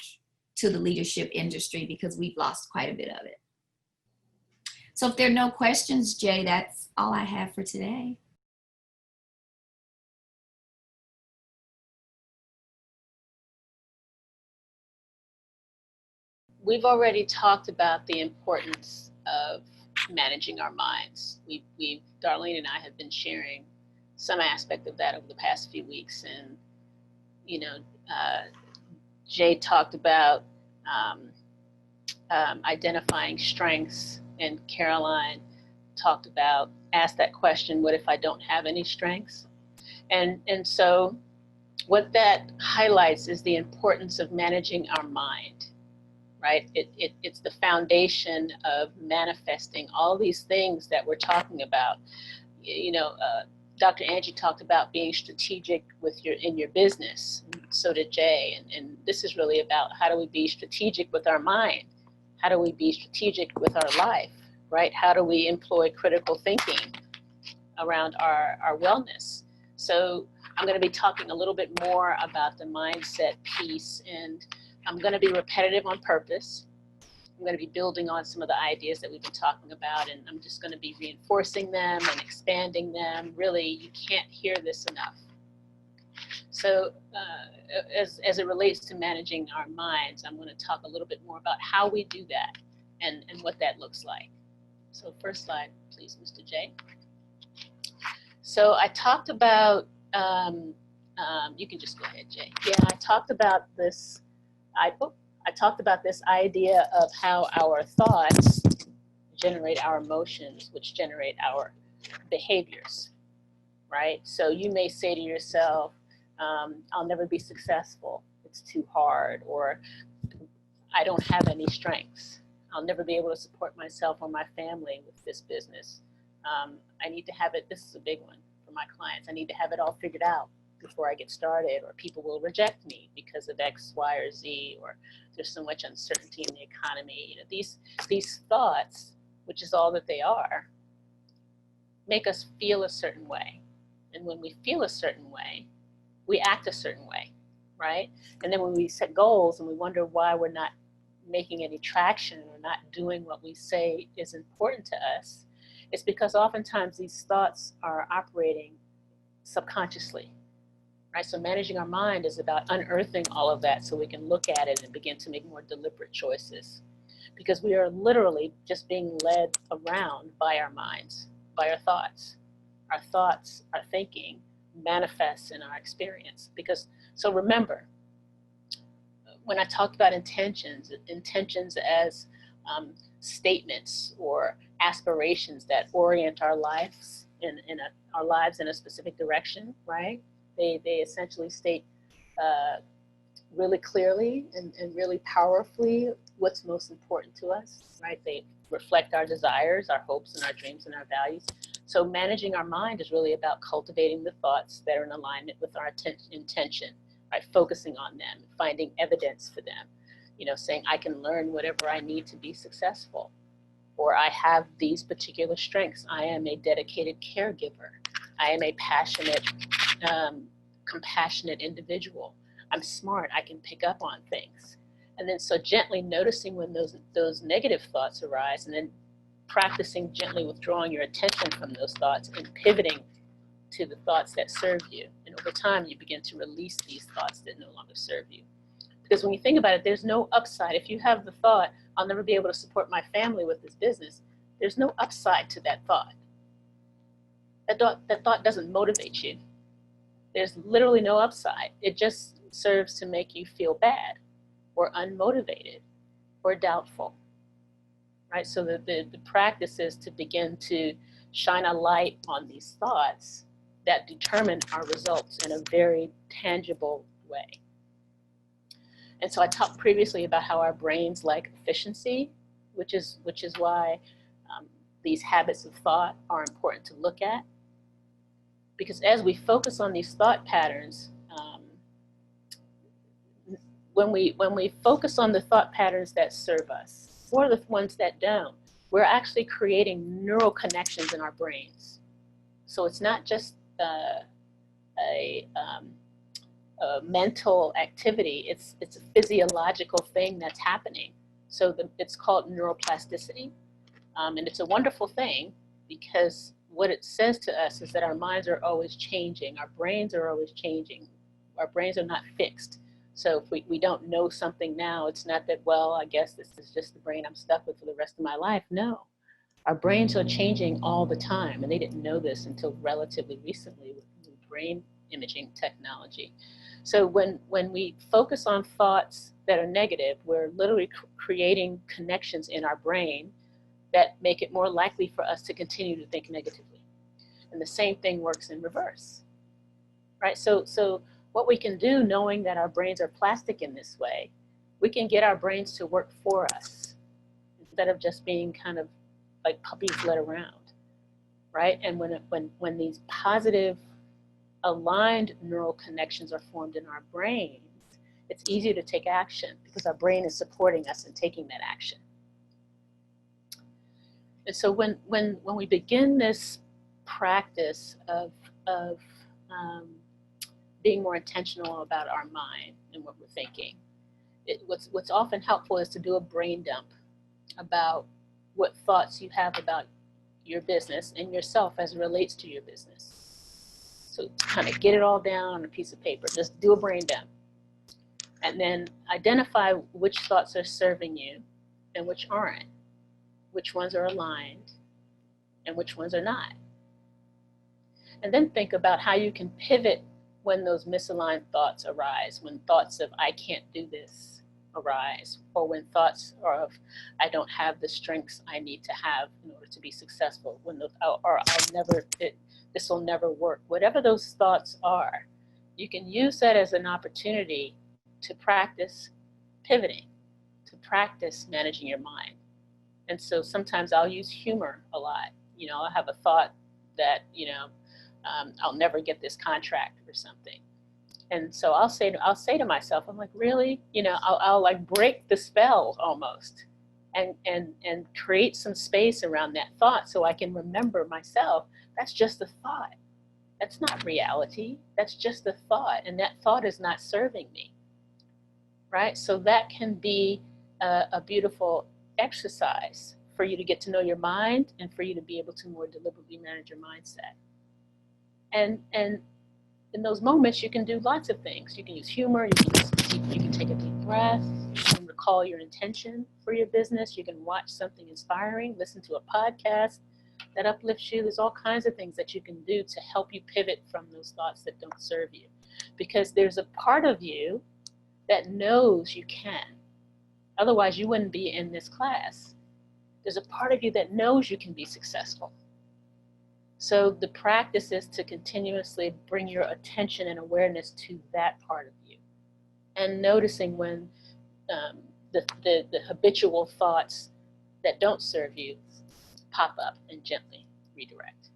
to the leadership industry, because we've lost quite a bit of it. So if there are no questions, Jay, that's all I have for today. We've already talked about the importance of managing our minds. Darlene and I have been sharing some aspect of that over the past few weeks. And, you know, Jay talked about identifying strengths, and Caroline talked about, asked that question, what if I don't have any strengths? And so what that highlights is the importance of managing our mind. right? It's the foundation of manifesting all these things that we're talking about. You know, Dr. Angie talked about being strategic in your business. So did Jay. And this is really about how do we be strategic with our mind? How do we be strategic with our life, right? How do we employ critical thinking around our wellness? So I'm going to be talking a little bit more about the mindset piece, and I'm going to be repetitive on purpose. I'm going to be building on some of the ideas that we've been talking about, and I'm just going to be reinforcing them and expanding them. Really, you can't hear this enough. So as it relates to managing our minds, I'm going to talk a little bit more about how we do that and what that looks like. So first slide, please, Mr. J. So I talked about, you can just go ahead, Jay. Yeah, I talked about this, I talked about this idea of how our thoughts generate our emotions, which generate our behaviors, right? So you may say to yourself, I'll never be successful, it's too hard, or I don't have any strengths. I'll never be able to support myself or my family with this business. I need to have it, this is a big one for my clients, I need to have it all figured out before I get started, or people will reject me because of X, Y, or Z, or there's so much uncertainty in the economy. You know, these thoughts, which is all that they are, make us feel a certain way. And when we feel a certain way, we act a certain way, right? And then when we set goals and we wonder why we're not making any traction or not doing what we say is important to us, it's because oftentimes these thoughts are operating subconsciously, right? So managing our mind is about unearthing all of that so we can look at it and begin to make more deliberate choices. Because we are literally just being led around by our minds, by our thoughts. Our thoughts, our thinking manifests in our experience. Because, so remember, when I talked about intentions as statements or aspirations that orient our lives our lives in a specific direction, right? They essentially state really clearly and really powerfully what's most important to us, right? They reflect our desires, our hopes, and our dreams and our values. So managing our mind is really about cultivating the thoughts that are in alignment with our intention, right? Focusing on them, finding evidence for them, you know, saying I can learn whatever I need to be successful, or I have these particular strengths. I am a dedicated caregiver. I am a passionate, compassionate individual. I'm smart, I can pick up on things. And then so gently noticing when those negative thoughts arise, and then practicing gently withdrawing your attention from those thoughts and pivoting to the thoughts that serve you. And over time, you begin to release these thoughts that no longer serve you. Because when you think about it, there's no upside. If you have the thought, I'll never be able to support my family with this business, there's no upside to that thought. That thought doesn't motivate you. There's literally no upside. It just serves to make you feel bad or unmotivated or doubtful, right? So the practice is to begin to shine a light on these thoughts that determine our results in a very tangible way. And so I talked previously about how our brains like efficiency, which is why these habits of thought are important to look at. Because as we focus on these thought patterns, when we focus on the thought patterns that serve us, or the ones that don't, we're actually creating neural connections in our brains. So it's not just a mental activity, it's a physiological thing that's happening. So it's called neuroplasticity, and it's a wonderful thing because what it says to us is that our minds are always changing, our brains are always changing, our brains are not fixed. So if we don't know something now, it's not that, well, I guess this is just the brain I'm stuck with for the rest of my life. No, our brains are changing all the time, and they didn't know this until relatively recently with brain imaging technology. So when we focus on thoughts that are negative, we're literally creating connections in our brain that make it more likely for us to continue to think negatively. And the same thing works in reverse, right? So what we can do, knowing that our brains are plastic in this way, we can get our brains to work for us instead of just being kind of like puppies led around, right? And when these positive aligned neural connections are formed in our brains, it's easier to take action because our brain is supporting us in taking that action. And so when we begin this practice of being more intentional about our mind and what we're thinking, what's often helpful is to do a brain dump about what thoughts you have about your business and yourself as it relates to your business. So kind of get it all down on a piece of paper. Just do a brain dump. And then identify which thoughts are serving you and which aren't. Which ones are aligned and which ones are not. And then think about how you can pivot when those misaligned thoughts arise, when thoughts of I can't do this arise, or when thoughts are of I don't have the strengths I need to have in order to be successful, when those, or this will never work. Whatever those thoughts are, you can use that as an opportunity to practice pivoting, to practice managing your mind. And so sometimes I'll use humor a lot. You know, I'll have a thought that, I'll never get this contract or something. And so I'll say to myself, I'm like, really? I'll like break the spell almost and create some space around that thought so I can remember myself, that's just a thought. That's not reality. That's just a thought. And that thought is not serving me, right? So that can be a beautiful exercise for you to get to know your mind and for you to be able to more deliberately manage your mindset. And in those moments, you can do lots of things. You can use humor, you can take a deep breath, you can recall your intention for your business, you can watch something inspiring, listen to a podcast that uplifts you. There's all kinds of things that you can do to help you pivot from those thoughts that don't serve you. Because there's a part of you that knows you can. Otherwise, you wouldn't be in this class. There's a part of you that knows you can be successful. So the practice is to continuously bring your attention and awareness to that part of you. And noticing when the habitual thoughts that don't serve you pop up and gently redirect.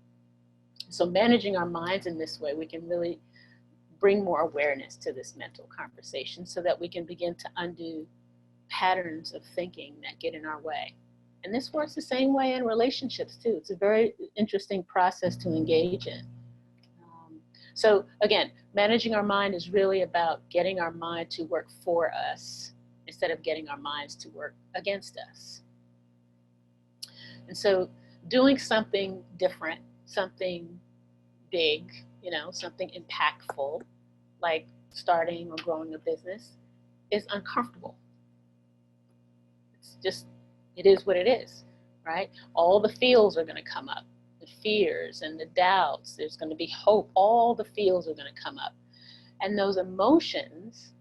So managing our minds in this way, we can really bring more awareness to this mental conversation so that we can begin to undo patterns of thinking that get in our way. And this works the same way in relationships too. It's a very interesting process to engage in. So again, managing our mind is really about getting our mind to work for us instead of getting our minds to work against us. And so doing something different, something big, something impactful, like starting or growing a business, is uncomfortable. It's just, it is what it is, right? All the feels are going to come up, the fears and the doubts. There's going to be hope. All the feels are going to come up. And those emotions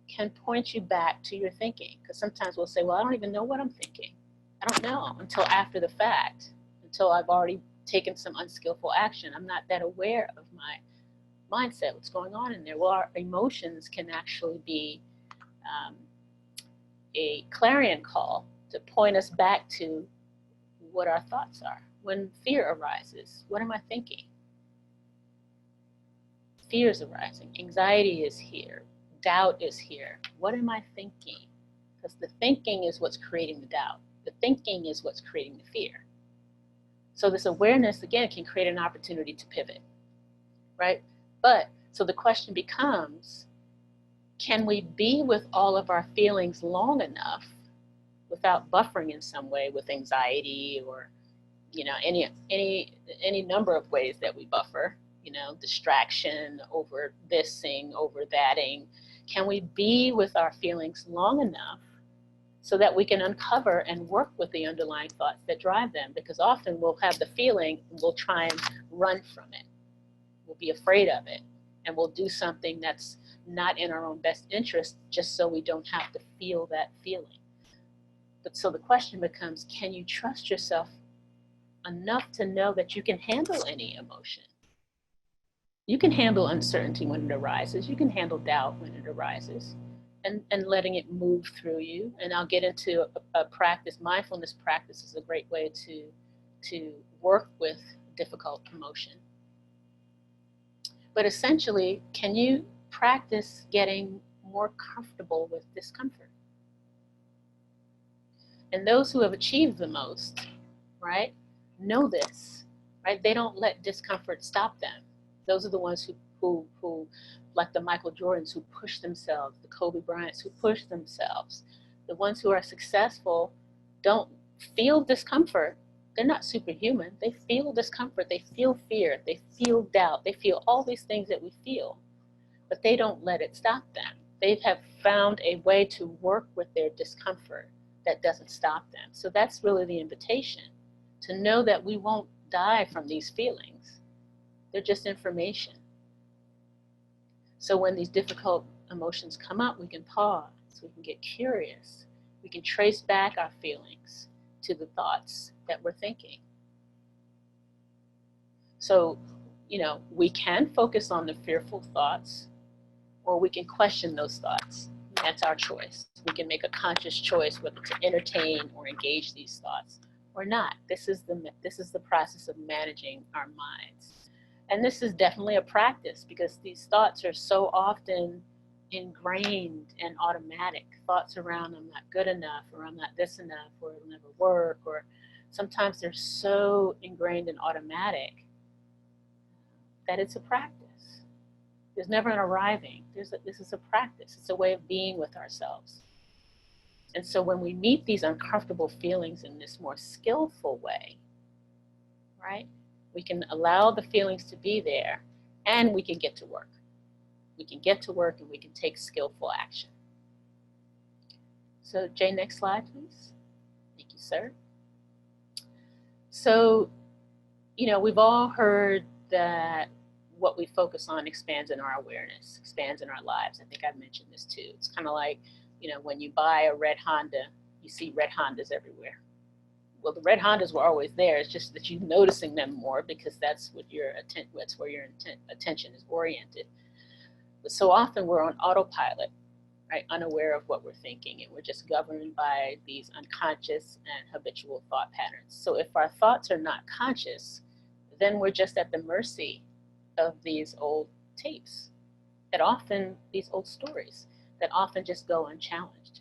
can point you back to your thinking. Because sometimes we'll say, well, I don't even know what I'm thinking. I don't know until after the fact, until I've already taken some unskillful action. I'm not that aware of my mindset, what's going on in there. Well, our emotions can actually be a clarion call to point us back to what our thoughts are. When fear arises, what am I thinking? Fear is arising. Anxiety is here. Doubt is here. What am I thinking? Because the thinking is what's creating the doubt. The thinking is what's creating the fear. So this awareness, again, can create an opportunity to pivot, right? But, so the question becomes, can we be with all of our feelings long enough without buffering in some way with anxiety or, any number of ways that we buffer, distraction, over thising, over thating. Can we be with our feelings long enough so that we can uncover and work with the underlying thoughts that drive them? Because often we'll have the feeling and we'll try and run from it. We'll be afraid of it. And we'll do something that's not in our own best interest just so we don't have to feel that feeling. But so the question becomes, can you trust yourself enough to know that you can handle any emotion? You can handle uncertainty when it arises. You can handle doubt when it arises. and letting it move through you. And I'll get into a practice. Mindfulness practice is a great way to work with difficult emotion. But essentially, can you practice getting more comfortable with discomfort? And those who have achieved the most, right, know this, right? They don't let discomfort stop them. Those are the ones who like the Michael Jordans, who push themselves, the Kobe Bryants who push themselves. The ones who are successful don't feel discomfort. They're not superhuman. They feel discomfort. They feel fear. They feel doubt. They feel all these things that we feel, but they don't let it stop them. They have found a way to work with their discomfort that doesn't stop them. So that's really the invitation, to know that we won't die from these feelings. They're just information. So when these difficult emotions come up, we can pause, we can get curious, we can trace back our feelings to the thoughts that we're thinking. So, we can focus on the fearful thoughts, or we can question those thoughts. That's our choice. We can make a conscious choice whether to entertain or engage these thoughts or not. This is the process of managing our minds. And this is definitely a practice, because these thoughts are so often ingrained and automatic. Thoughts around I'm not good enough, or I'm not this enough, or it'll never work, or sometimes they're so ingrained and automatic that it's a practice. There's never an arriving. This is a practice. It's a way of being with ourselves. And so when we meet these uncomfortable feelings in this more skillful way, right, we can allow the feelings to be there, and we can get to work. We can get to work, and we can take skillful action. So Jay, next slide, please. Thank you, sir. So, we've all heard that what we focus on expands in our awareness, expands in our lives. I think I've mentioned this too. It's kind of like, when you buy a red Honda, you see red Hondas everywhere. Well, the red Hondas were always there. It's just that you're noticing them more because that's where your attention is oriented. But so often we're on autopilot, right? Unaware of what we're thinking, and we're just governed by these unconscious and habitual thought patterns. So if our thoughts are not conscious, then we're just at the mercy of these old tapes, these old stories that often just go unchallenged.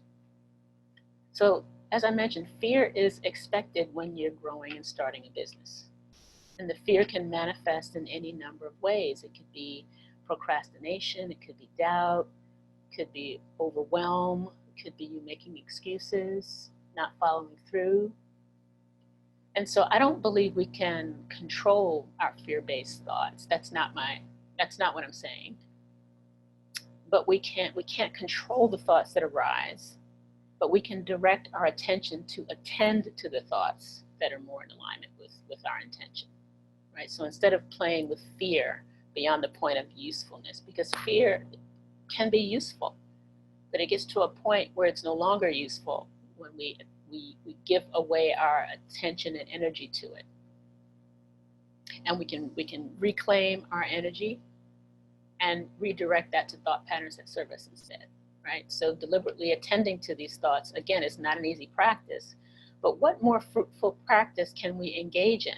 So as I mentioned, fear is expected when you're growing and starting a business. And the fear can manifest in any number of ways. It could be procrastination, it could be doubt, it could be overwhelm, it could be you making excuses, not following through. And so I don't believe we can control our fear-based thoughts. That's not what I'm saying. But we can't control the thoughts that arise, but we can direct our attention to attend to the thoughts that are more in alignment with our intention, right? So instead of playing with fear beyond the point of usefulness, because fear can be useful, but it gets to a point where it's no longer useful when we give away our attention and energy to it. And we can reclaim our energy and redirect that to thought patterns that serve us instead, right? So deliberately attending to these thoughts, again, is not an easy practice, but what more fruitful practice can we engage in,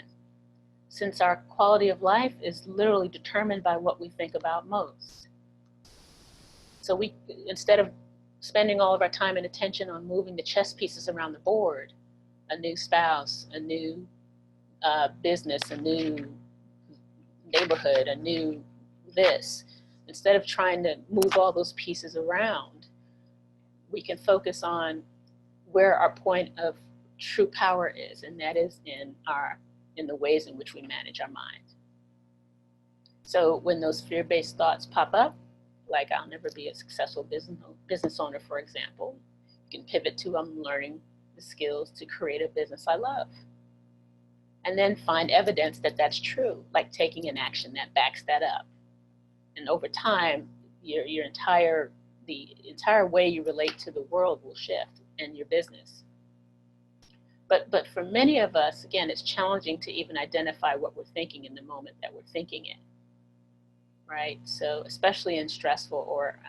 since our quality of life is literally determined by what we think about most? So instead of spending all of our time and attention on moving the chess pieces around the board, a new spouse, a new business, a new neighborhood, a new this, instead of trying to move all those pieces around, we can focus on where our point of true power is, and that is in the ways in which we manage our mind. So when those fear-based thoughts pop up, like I'll never be a successful business owner, for example, you can pivot to I'm learning the skills to create a business I love. And then find evidence that that's true, like taking an action that backs that up. And over time, the entire way you relate to the world will shift, and your business. But for many of us, again, it's challenging to even identify what we're thinking in the moment that we're thinking it, right? So especially in stressful or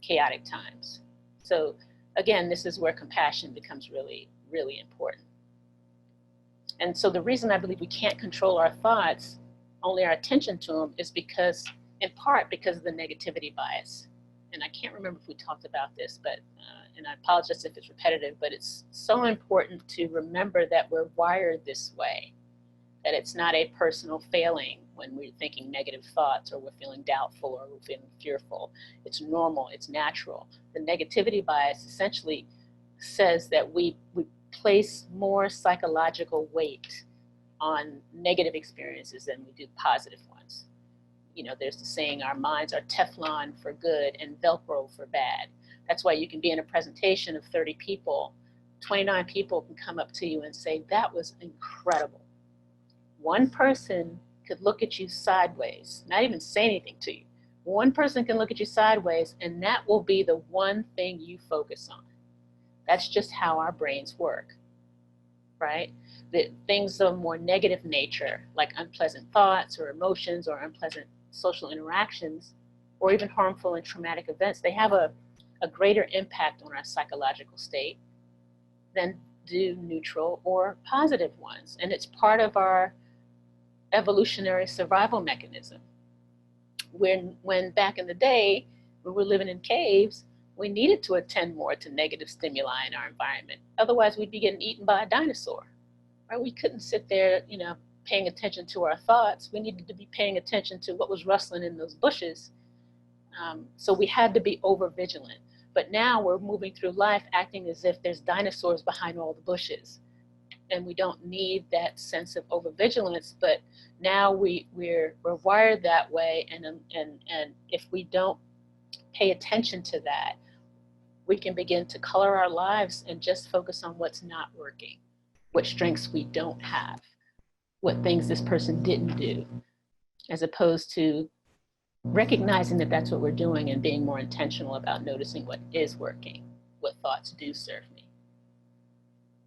chaotic times. So again, this is where compassion becomes really, really important. And so the reason I believe we can't control our thoughts, only our attention to them, is because, in part, because of the negativity bias. And I can't remember if we talked about this, but, and I apologize if it's repetitive, but it's so important to remember that we're wired this way, that it's not a personal failing when we're thinking negative thoughts, or we're feeling doubtful, or we're feeling fearful. It's normal, it's natural. The negativity bias essentially says that we place more psychological weight on negative experiences than we do positive ones. You know, there's the saying, our minds are Teflon for good and Velcro for bad. That's why you can be in a presentation of 30 people, 29 people can come up to you and say, that was incredible. One person could look at you sideways, not even say anything to you. One person can look at you sideways, and that will be the one thing you focus on. That's just how our brains work, right? The things of more negative nature, like unpleasant thoughts or emotions or unpleasant social interactions, or even harmful and traumatic events, they have a greater impact on our psychological state than do neutral or positive ones. And it's part of our evolutionary survival mechanism. When back in the day, when we were living in caves, we needed to attend more to negative stimuli in our environment. Otherwise, we'd be getting eaten by a dinosaur. Right? We couldn't sit there, you know, paying attention to our thoughts. We needed to be paying attention to what was rustling in those bushes. So we had to be over vigilant. But now we're moving through life acting as if there's dinosaurs behind all the bushes. And we don't need that sense of overvigilance, but now we're wired that way, and if we don't pay attention to that, we can begin to color our lives and just focus on what's not working, what strengths we don't have, what things this person didn't do, as opposed to recognizing that that's what we're doing and being more intentional about noticing what is working, what thoughts do serve me.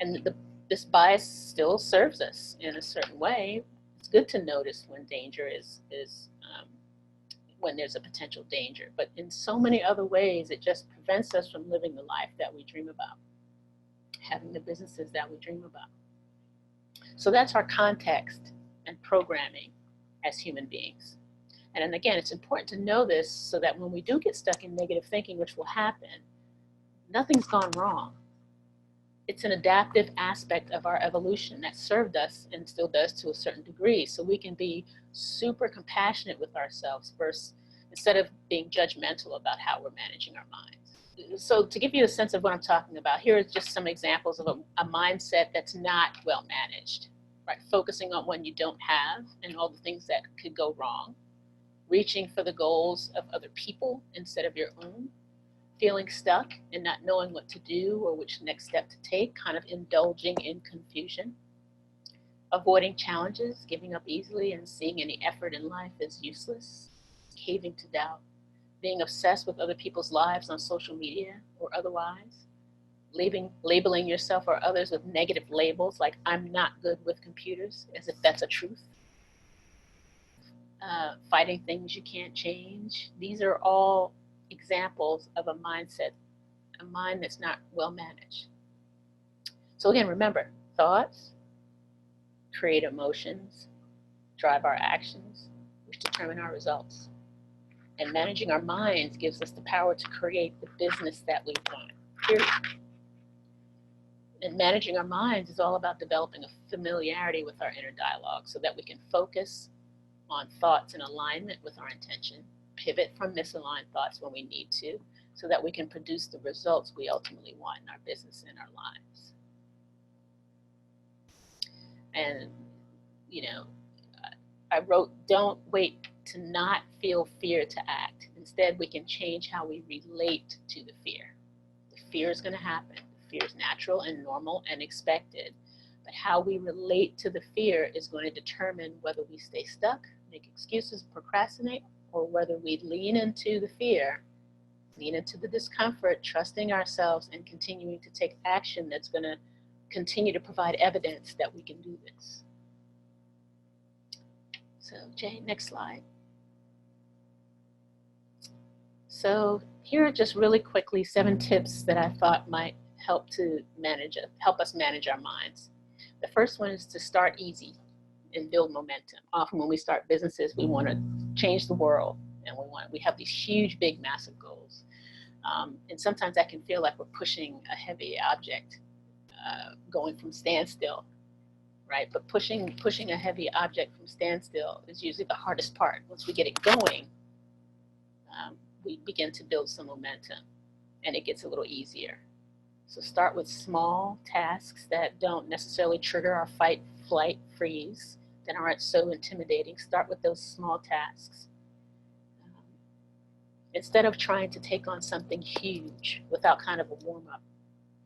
And this bias still serves us in a certain way. It's good to notice when danger is when there's a potential danger, but in so many other ways, it just prevents us from living the life that we dream about, having the businesses that we dream about. So that's our context and programming as human beings. And then again, it's important to know this so that when we do get stuck in negative thinking, which will happen, nothing's gone wrong. It's an adaptive aspect of our evolution that served us and still does to a certain degree. So we can be super compassionate with ourselves first, instead of being judgmental about how we're managing our minds. So to give you a sense of what I'm talking about, here are just some examples of a mindset that's not well managed, right? Focusing on what you don't have and all the things that could go wrong, reaching for the goals of other people instead of your own, feeling stuck and not knowing what to do or which next step to take, kind of indulging in confusion, avoiding challenges, giving up easily and seeing any effort in life as useless, caving to doubt, being obsessed with other people's lives on social media or otherwise, labeling yourself or others with negative labels like I'm not good with computers, as if that's a truth, fighting things you can't change. These are all examples of a mindset, a mind that's not well managed. So again, remember, thoughts create emotions, drive our actions, which determine our results. And managing our minds gives us the power to create the business that we want, period. And managing our minds is all about developing a familiarity with our inner dialogue so that we can focus on thoughts in alignment with our intention, pivot from misaligned thoughts when we need to, so that we can produce the results we ultimately want in our business and our lives. And, you know, I wrote, don't wait to not feel fear to act. Instead, we can change how we relate to the fear. The fear is going to happen. The fear is natural and normal and expected. But how we relate to the fear is going to determine whether we stay stuck, make excuses, procrastinate, or whether we lean into the fear, lean into the discomfort, trusting ourselves and continuing to take action that's going to continue to provide evidence that we can do this. So Jay, next slide. So here are just really quickly 7 tips that I thought might help us manage our minds. The first one is to start easy and build momentum. Often when we start businesses, we want to change the world, and we have these huge, big, massive goals. And sometimes that can feel like we're pushing a heavy object, going from standstill, right? But pushing a heavy object from standstill is usually the hardest part. Once we get it going, we begin to build some momentum, and it gets a little easier. So start with small tasks that don't necessarily trigger our fight, flight, freeze, that aren't so intimidating. Start with those small tasks. Instead of trying to take on something huge without kind of a warm-up.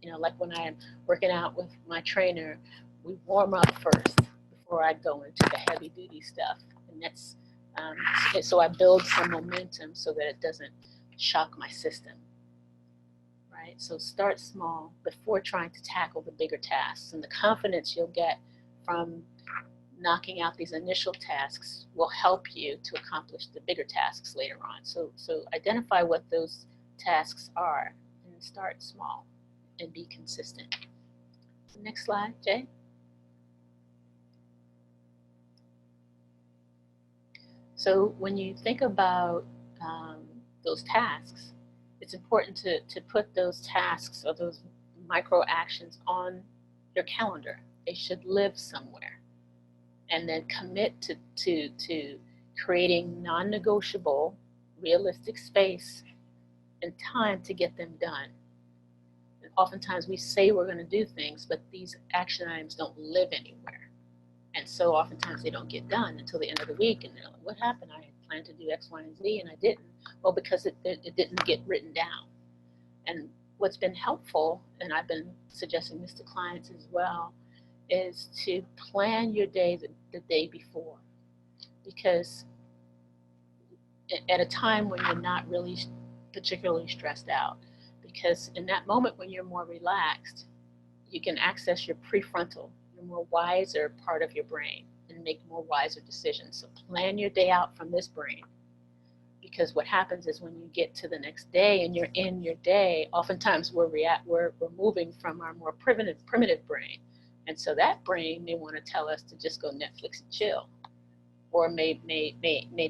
You know, like when I'm working out with my trainer, we warm up first before I go into the heavy-duty stuff. And that's so I build some momentum so that it doesn't shock my system. Right? So start small before trying to tackle the bigger tasks. And the confidence you'll get from knocking out these initial tasks will help you to accomplish the bigger tasks later on. So identify what those tasks are and start small and be consistent. Next slide, Jay. So when you think about those tasks, it's important to put those tasks or those micro actions on your calendar. They should live somewhere. And then commit to creating non-negotiable, realistic space and time to get them done. And oftentimes we say we're going to do things, but these action items don't live anywhere. And so oftentimes they don't get done until the end of the week, and they're like, what happened? I had planned to do X, Y, and Z, and I didn't. Well, because it didn't get written down. And what's been helpful, and I've been suggesting this to clients as well, is to plan your day the day before, because at a time when you're not really particularly stressed out, because in that moment when you're more relaxed, you can access your prefrontal, your more wiser part of your brain, and make more wiser decisions. So plan your day out from this brain, because what happens is when you get to the next day and you're in your day, oftentimes we're moving from our more primitive brain. And so that brain may want to tell us to just go Netflix and chill, or may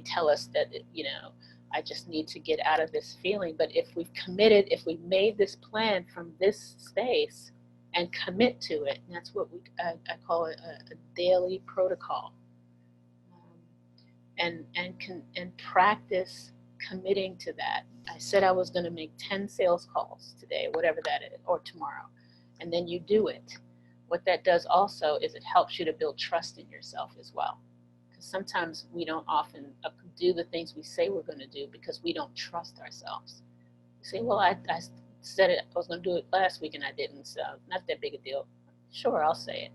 tell us that, you know, I just need to get out of this feeling. But if we've made this plan from this space and commit to it, and that's what I call it a daily protocol, and practice committing to that. I said I was going to make 10 sales calls today, whatever that is, or tomorrow, and then you do it. What that does also is it helps you to build trust in yourself as well. Because sometimes we don't often do the things we say we're going to do because we don't trust ourselves. You say, well, I said it, I was going to do it last week and I didn't, so not that big a deal. Sure, I'll say it.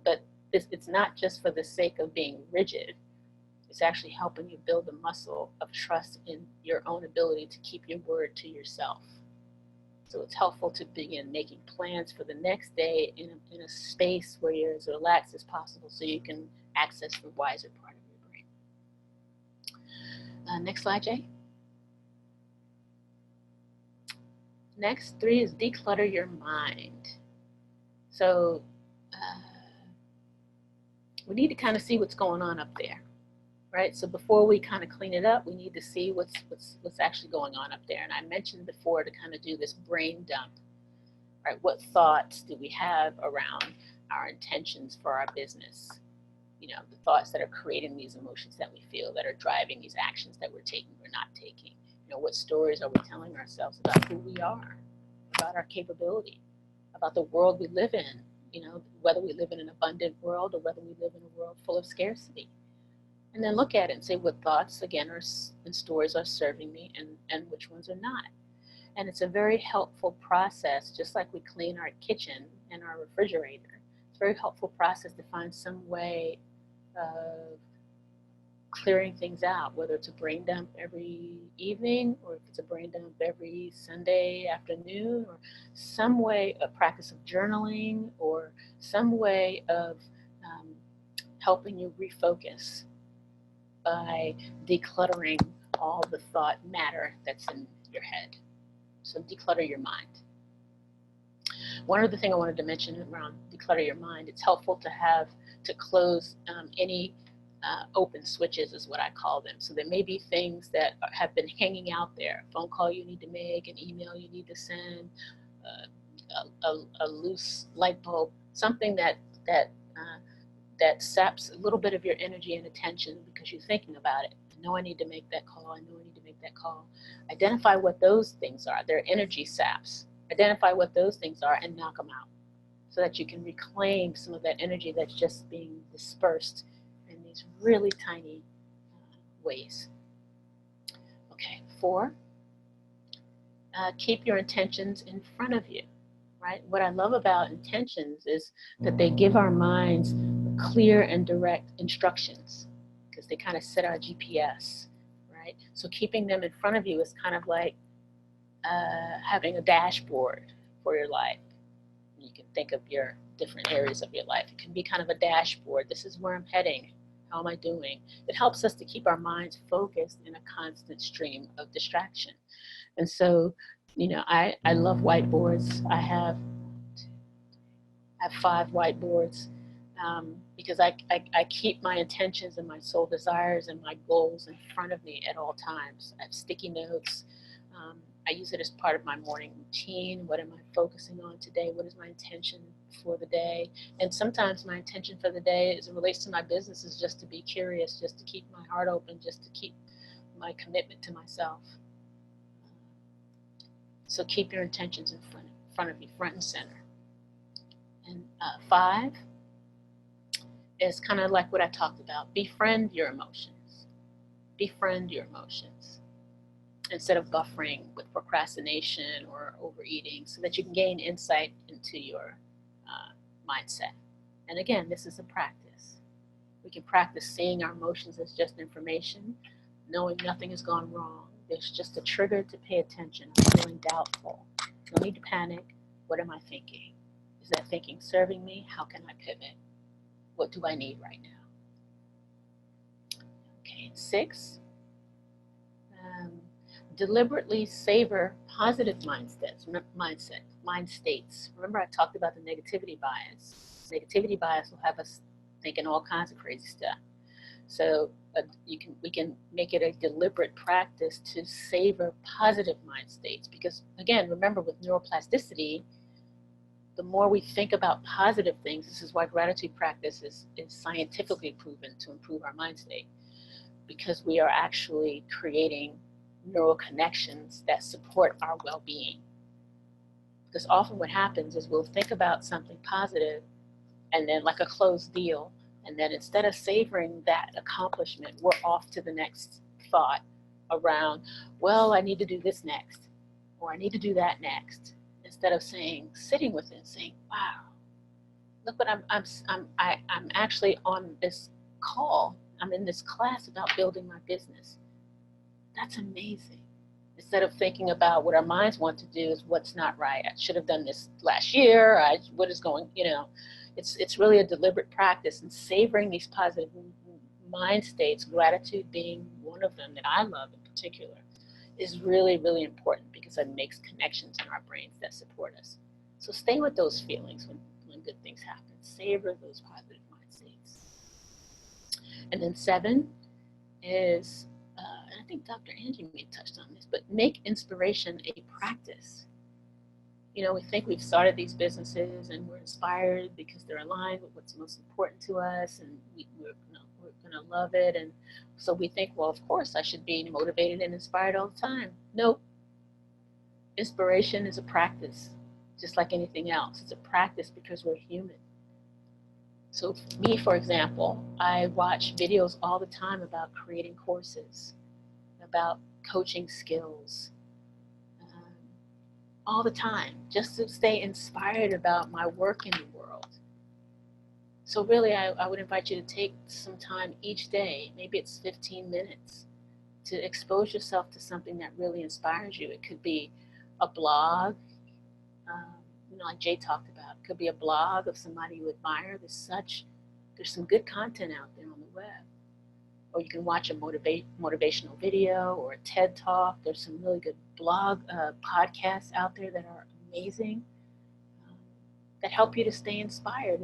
But it's not just for the sake of being rigid. It's actually helping you build the muscle of trust in your own ability to keep your word to yourself. So it's helpful to begin making plans for the next day in a space where you're as relaxed as possible so you can access the wiser part of your brain. Next slide, Jay. Next, 3 is declutter your mind. So we need to kind of see what's going on up there. Right, so before we kind of clean it up, we need to see what's actually going on up there. And I mentioned before to kind of do this brain dump. Right, what thoughts do we have around our intentions for our business? You know, the thoughts that are creating these emotions that we feel, that are driving these actions that we're taking or not taking. You know, what stories are we telling ourselves about who we are, about our capability, about the world we live in? You know, whether we live in an abundant world or whether we live in a world full of scarcity. And then look at it and say what thoughts, again, and stories are serving me and which ones are not. And it's a very helpful process, just like we clean our kitchen and our refrigerator. It's a very helpful process to find some way of clearing things out, whether it's a brain dump every evening or if it's a brain dump every Sunday afternoon, or some way, a practice of journaling, or some way of helping you refocus by decluttering all the thought matter that's in your head. So declutter your mind. One other thing I wanted to mention around declutter your mind, it's helpful to close any open switches is what I call them. So there may be things that have been hanging out there, a phone call you need to make, an email you need to send, a loose light bulb, something that saps a little bit of your energy and attention because you're thinking about it. I know I need to make that call. I know I need to make that call. Identify what those things are. They're energy saps. Identify what those things are and knock them out so that you can reclaim some of that energy that's just being dispersed in these really tiny ways. Okay, 4, keep your intentions in front of you, right? What I love about intentions is that they give our minds clear and direct instructions because they kind of set our GPS, right? So keeping them in front of you is kind of like having a dashboard for your life. You can think of your different areas of your life. It can be kind of a dashboard. This is where I'm heading. How am I doing? It helps us to keep our minds focused in a constant stream of distraction. And so, I love whiteboards. I have 5 whiteboards because I keep my intentions and my soul desires and my goals in front of me at all times. I have sticky notes. I use it as part of my morning routine. What am I focusing on today? What is my intention for the day? And sometimes my intention for the day as it relates to my business is just to be curious, just to keep my heart open, just to keep my commitment to myself. So keep your intentions in front of you, front and center. And 5 is kind of like what I talked about. Befriend your emotions. Befriend your emotions. Instead of buffering with procrastination or overeating so that you can gain insight into your mindset. And again, this is a practice. We can practice seeing our emotions as just information, knowing nothing has gone wrong. There's just a trigger to pay attention. I'm feeling doubtful. No need to panic. What am I thinking? Is that thinking serving me? How can I pivot? What do I need right now? Okay, 6. Deliberately savor positive mind states. Remember I talked about the negativity bias. Negativity bias will have us thinking all kinds of crazy stuff. So we can make it a deliberate practice to savor positive mind states because, again, remember with neuroplasticity, the more we think about positive things, this is why gratitude practice is scientifically proven to improve our mind state because we are actually creating neural connections that support our well-being. Because often what happens is we'll think about something positive and then like a closed deal, and then instead of savoring that accomplishment, we're off to the next thought around, well, I need to do this next, or I need to do that next, instead of sitting with it and saying, wow, look what I'm actually on this call. I'm in this class about building my business. That's amazing. Instead of thinking about what our minds want to do is what's not right. I should have done this last year. What is going, it's really a deliberate practice and savoring these positive mind states, gratitude being one of them that I love in particular, is really, really important because it makes connections in our brains that support us. So stay with those feelings when good things happen. Savor those positive mind states. And then 7 is, and I think Dr. Angie may have touched on this, but make inspiration a practice. We think we've started these businesses and we're inspired because they're aligned with what's most important to us and we're going to love it. And so we think, well, of course, I should be motivated and inspired all the time. Nope. Inspiration is a practice, just like anything else. It's a practice because we're human. So me, for example, I watch videos all the time about creating courses, about coaching skills, all the time, just to stay inspired about my work in the world. So really, I would invite you to take some time each day, maybe it's 15 minutes, to expose yourself to something that really inspires you. It could be a blog, like Jay talked about. It could be a blog of somebody you admire. There's some good content out there on the web. or you can watch a motivational video or a TED Talk. There's some really good podcasts out there that are amazing, that help you to stay inspired.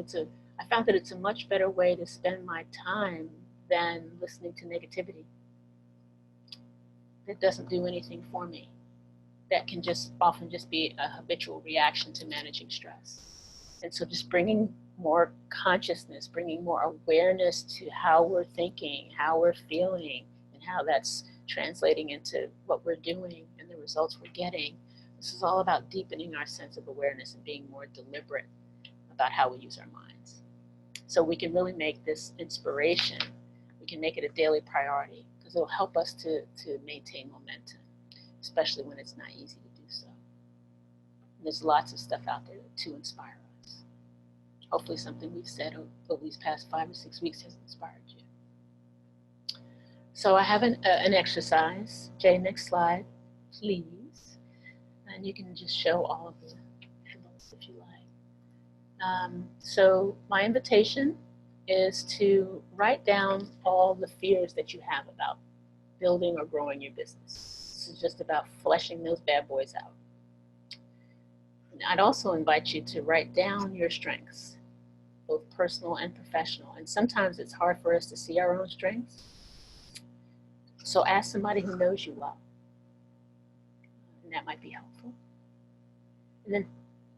I found that it's a much better way to spend my time than listening to negativity. That doesn't do anything for me. That can often just be a habitual reaction to managing stress. And so just bringing more consciousness, bringing more awareness to how we're thinking, how we're feeling, and how that's translating into what we're doing and the results we're getting. This is all about deepening our sense of awareness and being more deliberate about how we use our minds. So we can really make this inspiration, we can make it a daily priority, because it'll help us to maintain momentum, especially when it's not easy to do so. And there's lots of stuff out there to inspire us. Hopefully something we've said over these past 5 or 6 weeks has inspired you. So I have an exercise. Jay, next slide, please. And you can just show all of the handles if you like. So my invitation is to write down all the fears that you have about building or growing your business. This is just about fleshing those bad boys out. And I'd also invite you to write down your strengths, both personal and professional. And sometimes it's hard for us to see our own strengths. So ask somebody who knows you well. And that might be helpful. And then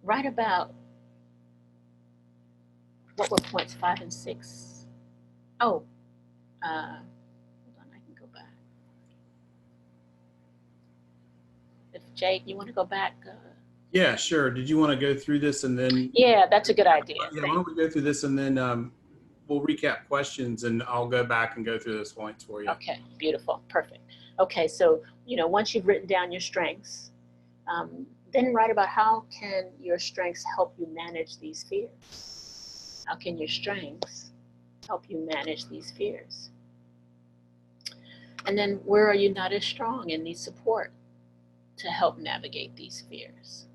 write about what were points 5 and 6. Hold on, I can go back. If Jake, you want to go back? Yeah, sure. Did you want to go through this and then? Yeah, that's a good idea. Yeah, why don't we go through this and then we'll recap questions and I'll go back and go through those points for you. Okay, beautiful, perfect. Okay, so once you've written down your strengths, then write about how can your strengths help you manage these fears. How can your strengths help you manage these fears? And then where are you not as strong and need support to help navigate these fears?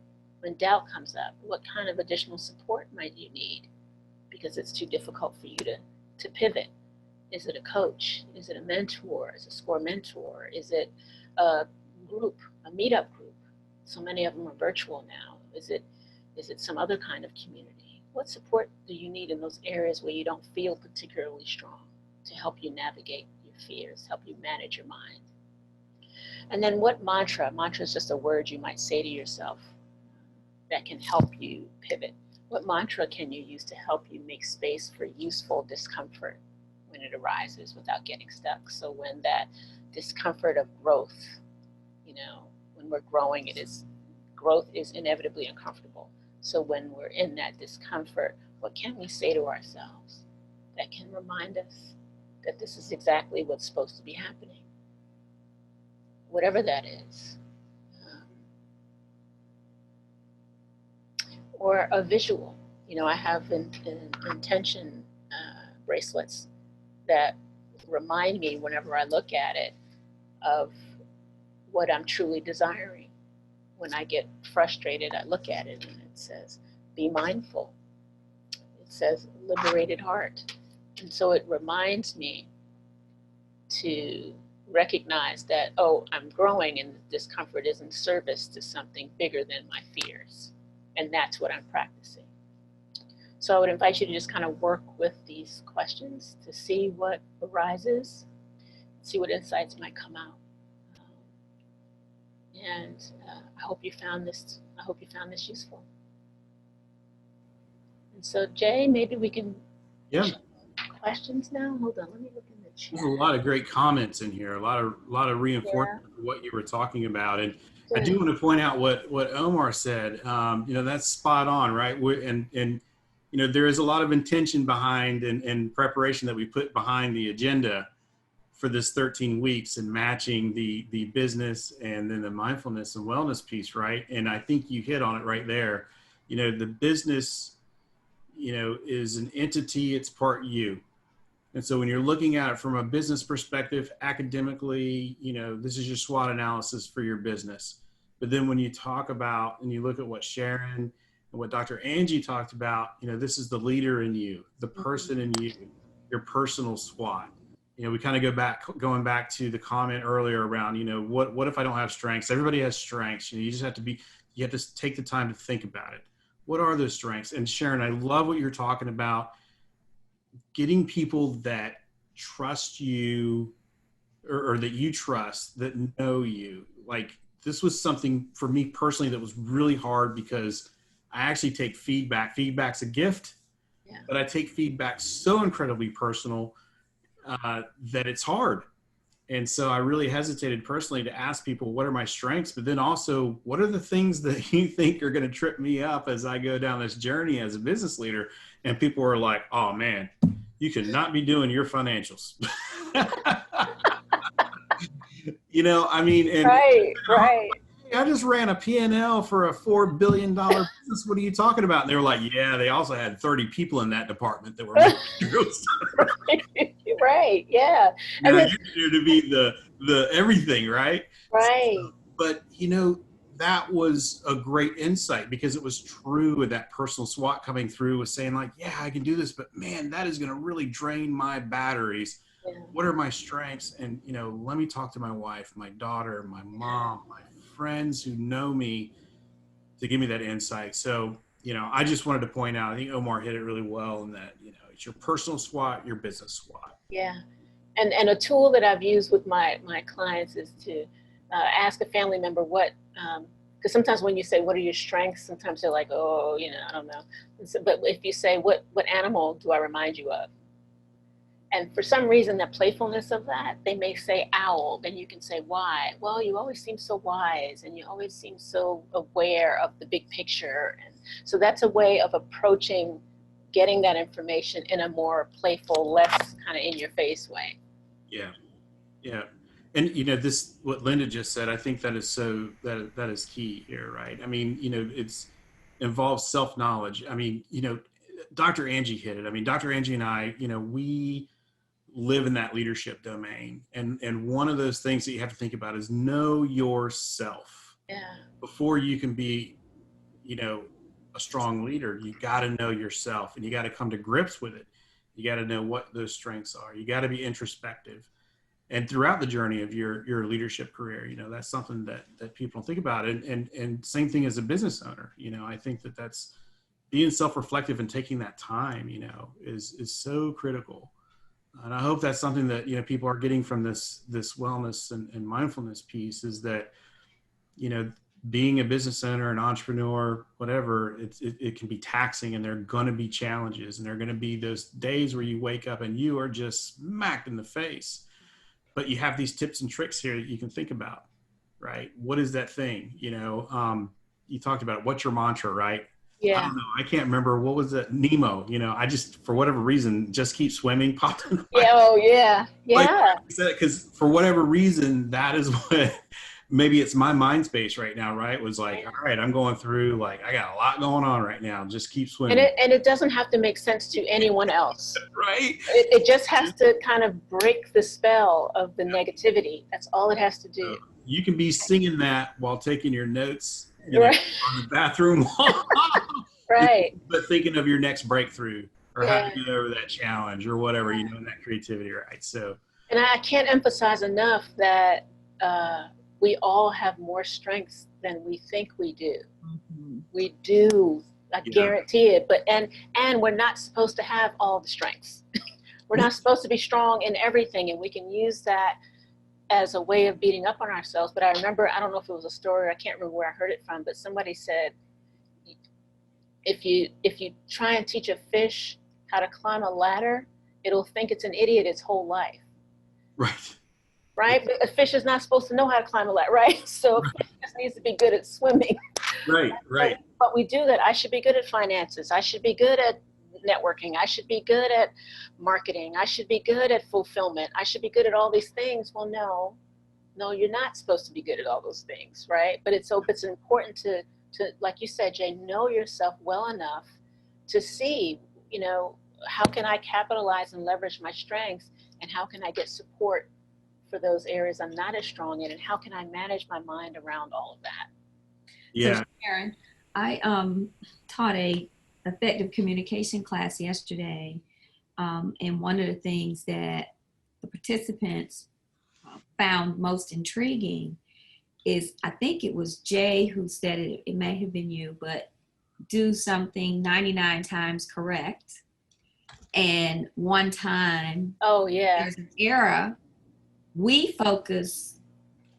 When doubt comes up, what kind of additional support might you need? Because it's too difficult for you to pivot. Is it a coach? Is it a mentor? Is it a SCORE mentor? Is it a group, a meetup group? So many of them are virtual now. Is it some other kind of community? What support do you need in those areas where you don't feel particularly strong to help you navigate your fears, help you manage your mind? And then what mantra is just a word you might say to yourself that can help you pivot. What mantra can you use to help you make space for useful discomfort when it arises without getting stuck? So when that discomfort of growth, when we're growing, growth is inevitably uncomfortable. So when we're in that discomfort, what can we say to ourselves that can remind us that this is exactly what's supposed to be happening? Whatever that is. Or a visual. I have intention bracelets that remind me whenever I look at it of what I'm truly desiring. When I get frustrated, I look at it and it says, be mindful. It says, liberated heart. And so it reminds me to recognize that, I'm growing and the discomfort is in service to something bigger than my fears. And that's what I'm practicing. So I would invite you to just kind of work with these questions to see what arises, see what insights might come out. And I hope you found this useful. And so Jay, maybe we can questions now. Hold on, let me look in the chat. There's a lot of great comments in here, a lot of reinforcement of what you were talking about. And I do want to point out what Omar said. That's spot on, right? And there is a lot of intention behind and preparation that we put behind the agenda for this 13 weeks and matching the business and then the mindfulness and wellness piece, right? And I think you hit on it right there. The business, is an entity, it's part you. And so when you're looking at it from a business perspective, academically, this is your SWOT analysis for your business. But then when you talk about and you look at what Sharon and what Dr. Angie talked about, this is the leader in you, the person in you, your personal SWOT. we kind of going back to the comment earlier around, what if I don't have strengths? Everybody has strengths. You just have to take the time to think about it. What are those strengths? And Sharon, I love what you're talking about, getting people that trust you or that you trust, that know you. Like, this was something for me personally that was really hard, because I actually take feedback. Feedback's a gift, but I take feedback so incredibly personal that it's hard. And so I really hesitated personally to ask people, what are my strengths? But then also, what are the things that you think are going to trip me up as I go down this journey as a business leader? And people were like, oh man, you could not be doing your financials. And Right. I just ran a P&L for a $4 billion business. What are you talking about? And they were like, yeah, they also had 30 people in that department that were Right. Yeah. you're here to be the everything, right? Right. But that was a great insight, because it was true. And that personal SWOT coming through was saying like, yeah, I can do this, but man, that is going to really drain my batteries. Yeah. What are my strengths? And, let me talk to my wife, my daughter, my mom, my friends who know me, to give me that insight. So, I just wanted to point out, I think Omar hit it really well in that, it's your personal SWOT, your business SWOT. Yeah. And a tool that I've used with my clients is to ask a family member what, because sometimes when you say, what are your strengths? Sometimes they're like, oh, I don't know. So, but if you say, what animal do I remind you of? And for some reason, that playfulness of that, they may say owl, and you can say, why? Well, you always seem so wise, and you always seem so aware of the big picture. And so that's a way of approaching getting that information in a more playful, less kind of in your face way. Yeah. Yeah. And, this, what Linda just said, I think that is key here, right? I mean, it's involves self-knowledge. I mean, Dr. Angie hit it. I mean, Dr. Angie and I, we live in that leadership domain. And one of those things that you have to think about is know yourself. Yeah. Before you can be, a strong leader, you got to know yourself, and you got to come to grips with it. You got to know what those strengths are. You got to be introspective. And throughout the journey of your leadership career, that's something that people don't think about. And same thing as a business owner, I think that's being self-reflective and taking that time, is so critical. And I hope that's something that, people are getting from this wellness and mindfulness piece, is that, being a business owner, an entrepreneur, whatever, it can be taxing, and there are going to be challenges, and there are going to be those days where you wake up and you are just smacked in the face. But you have these tips and tricks here that you can think about, right? What is that thing? You talked about it. What's your mantra, right? Yeah. I don't know. I can't remember. What was it? Nemo. I just, for whatever reason, just keep swimming. Popped in yeah. Oh, yeah. Yeah. Because for whatever reason, that is what, maybe it's my mind space right now, right? Was like, all right, I'm going through, like, I got a lot going on right now. Just keep swimming. And it doesn't have to make sense to anyone else. Right. It just has to kind of break the spell of the negativity. That's all it has to do. You can be singing that while taking your notes right. on the bathroom wall. Right. But thinking of your next breakthrough, or how to get over that challenge, or whatever, and that creativity, right? So. And I can't emphasize enough that we all have more strengths than we think we do. Mm-hmm. We do. I guarantee it. But and we're not supposed to have all the strengths. We're not supposed to be strong in everything, and we can use that as a way of beating up on ourselves. But I remember, I don't know if it was a story, I can't remember where I heard it from, but somebody said, if you try and teach a fish how to climb a ladder, it'll think it's an idiot its whole life. Right. Right? But a fish is not supposed to know how to climb a ladder, right? So a fish just needs to be good at swimming. Right. But we do that. I should be good at finances. I should be good at networking. I should be good at marketing. I should be good at fulfillment. I should be good at all these things. Well, no, you're not supposed to be good at all those things, right? But it's important to, like you said, Jay, know yourself well enough to see, how can I capitalize and leverage my strengths, and how can I get support for those areas I'm not as strong in, and how can I manage my mind around all of that? Yeah. So Sharon, I taught a effective communication class yesterday, and one of the things that the participants found most intriguing is, I think it was Jay who said it, it may have been you, but do something 99 times correct. And one time, Oh, yeah. there's an error. We focus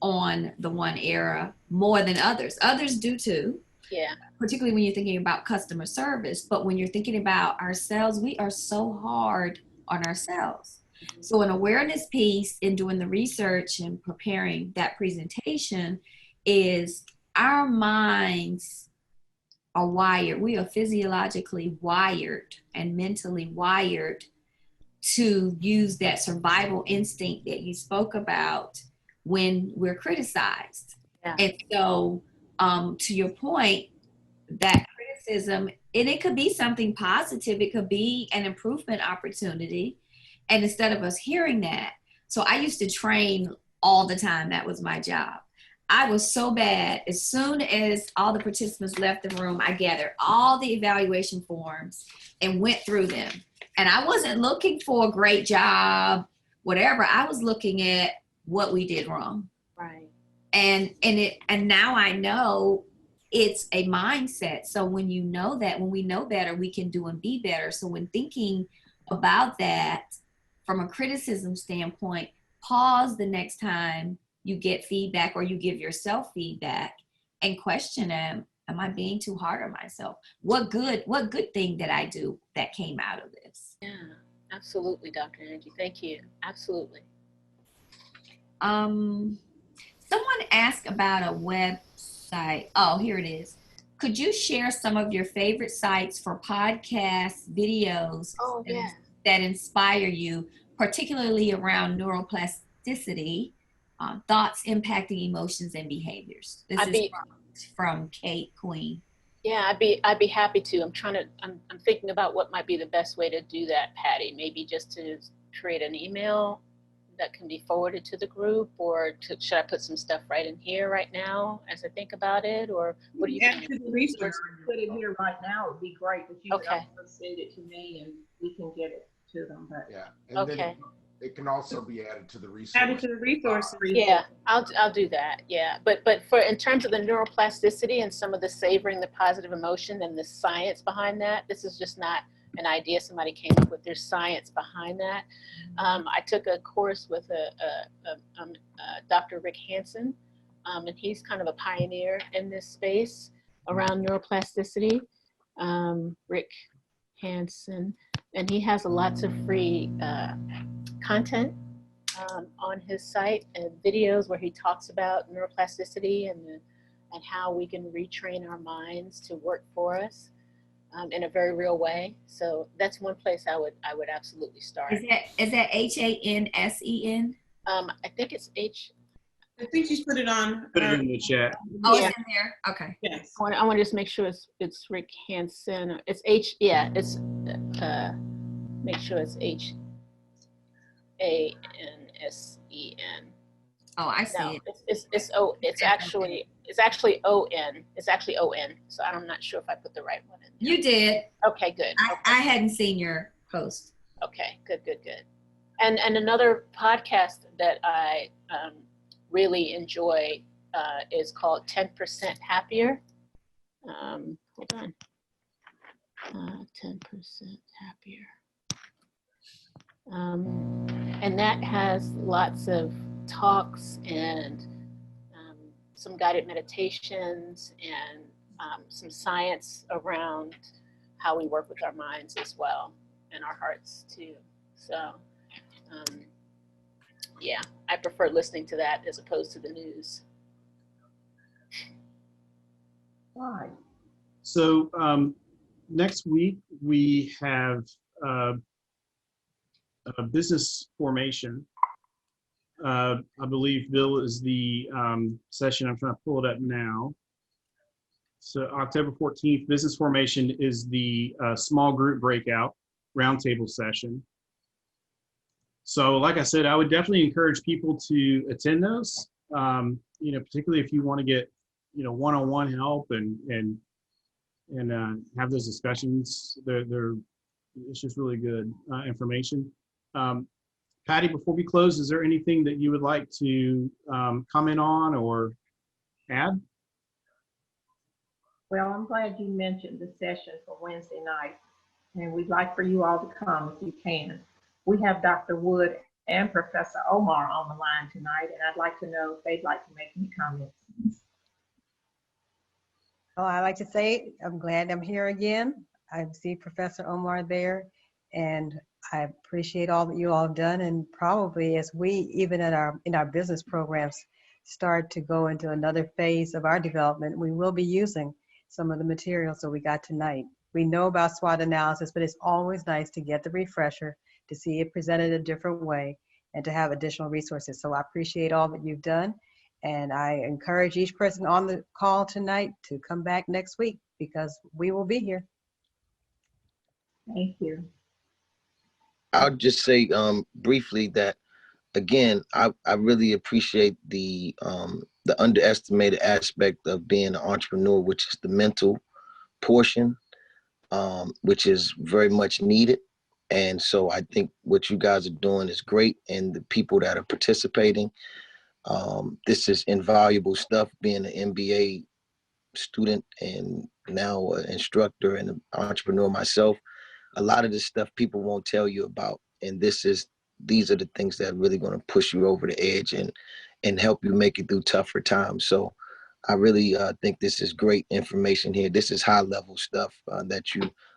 on the one error more than others. Others do too. Yeah. Particularly when you're thinking about customer service. But when you're thinking about ourselves, we are so hard on ourselves. So an awareness piece in doing the research and preparing that presentation is our minds are wired. We are physiologically wired and mentally wired to use that survival instinct that you spoke about when we're criticized. Yeah. And so, to your point, that criticism, and it could be something positive, it could be an improvement opportunity. And instead of us hearing that, so I used to train all the time. That was my job. I was so bad. As soon as all the participants left the room, I gathered all the evaluation forms and went through them. And I wasn't looking for a great job, whatever. I was looking at what we did wrong. Right. And now I know it's a mindset. So when you know that, when we know better, we can do and be better. So when thinking about that from a criticism standpoint, pause the next time you get feedback or you give yourself feedback and question them. Am I being too hard on myself? What good thing did I do that came out of this? Yeah, absolutely, Dr. Angie. Thank you. Absolutely. Someone asked about a website. Oh, here it is. Could you share some of your favorite sites for podcasts, videos that inspire you, particularly around neuroplasticity, thoughts impacting emotions and behaviors? This is from Kate Queen. Yeah, I'd be happy to. I'm thinking about what might be the best way to do that, Patty. Maybe just to create an email that can be forwarded to the group, or should I put some stuff right in here right now as I think about it, or what do you think? Add to the resources, put it here right now would be great, but you can Okay. also send it to me and we can get it to them. But Yeah, and Okay. then it can also be added to the resource. add it to the resources. Yeah, I'll do that. Yeah, but for in terms of the neuroplasticity and some of the savoring the positive emotion and the science behind that, this is just not an idea somebody came up with. There's science behind that. I took a course with Dr. Rick Hansen, and he's kind of a pioneer in this space around neuroplasticity. Rick Hansen, and he has lots of free content on his site and videos where he talks about neuroplasticity and how we can retrain our minds to work for us in a very real way. So that's one place I would absolutely start. Is that Hansen? I think it's H. I think she's put it on. Put it in the chat. Oh, Yeah. it's in there. Okay. Yes. I want to just make sure it's Rick Hansen. It's H. Yeah, it's make sure it's HANSEN. Oh, I see No, it. it's actually ON. It's actually ON. So I'm not sure if I put the right one in there. You did. Okay, good. I hadn't seen your post. Okay, good. And another podcast that I really enjoy is called 10% Happier. Hold on. 10% Happier. And that has lots of talks and some guided meditations and some science around how we work with our minds as well and our hearts too. So yeah, I prefer listening to that as opposed to the news. Right. So next week we have a business formation. I believe Bill is the session. I'm trying to pull it up now. So October 14th, business formation is the small group breakout roundtable session. So like I said, I would definitely encourage people to attend those, particularly if you want to get, one-on-one help and have those discussions. It's just really good information. Patty, before we close, is there anything that you would like to comment on or add? Well, I'm glad you mentioned the session for Wednesday night, and we'd like for you all to come if you can. We have Dr. Wood and Professor Omar on the line tonight, and I'd like to know if they'd like to make any comments. Oh, I like to say I'm glad I'm here again. I see Professor Omar there, and I appreciate all that you all have done. And probably as we, even in our business programs, start to go into another phase of our development, we will be using some of the materials that we got tonight. We know about SWOT analysis, but it's always nice to get the refresher, to see it presented a different way, and to have additional resources. So I appreciate all that you've done. And I encourage each person on the call tonight to come back next week, because we will be here. Thank you. I'll just say briefly that, again, I really appreciate the underestimated aspect of being an entrepreneur, which is the mental portion, which is very much needed. And so I think what you guys are doing is great, and the people that are participating, this is invaluable stuff. Being an MBA student and now an instructor and an entrepreneur myself, a lot of this stuff people won't tell you about, and these are the things that are really going to push you over the edge and help you make it through tougher times. So I really think this is great information here. This is high level stuff that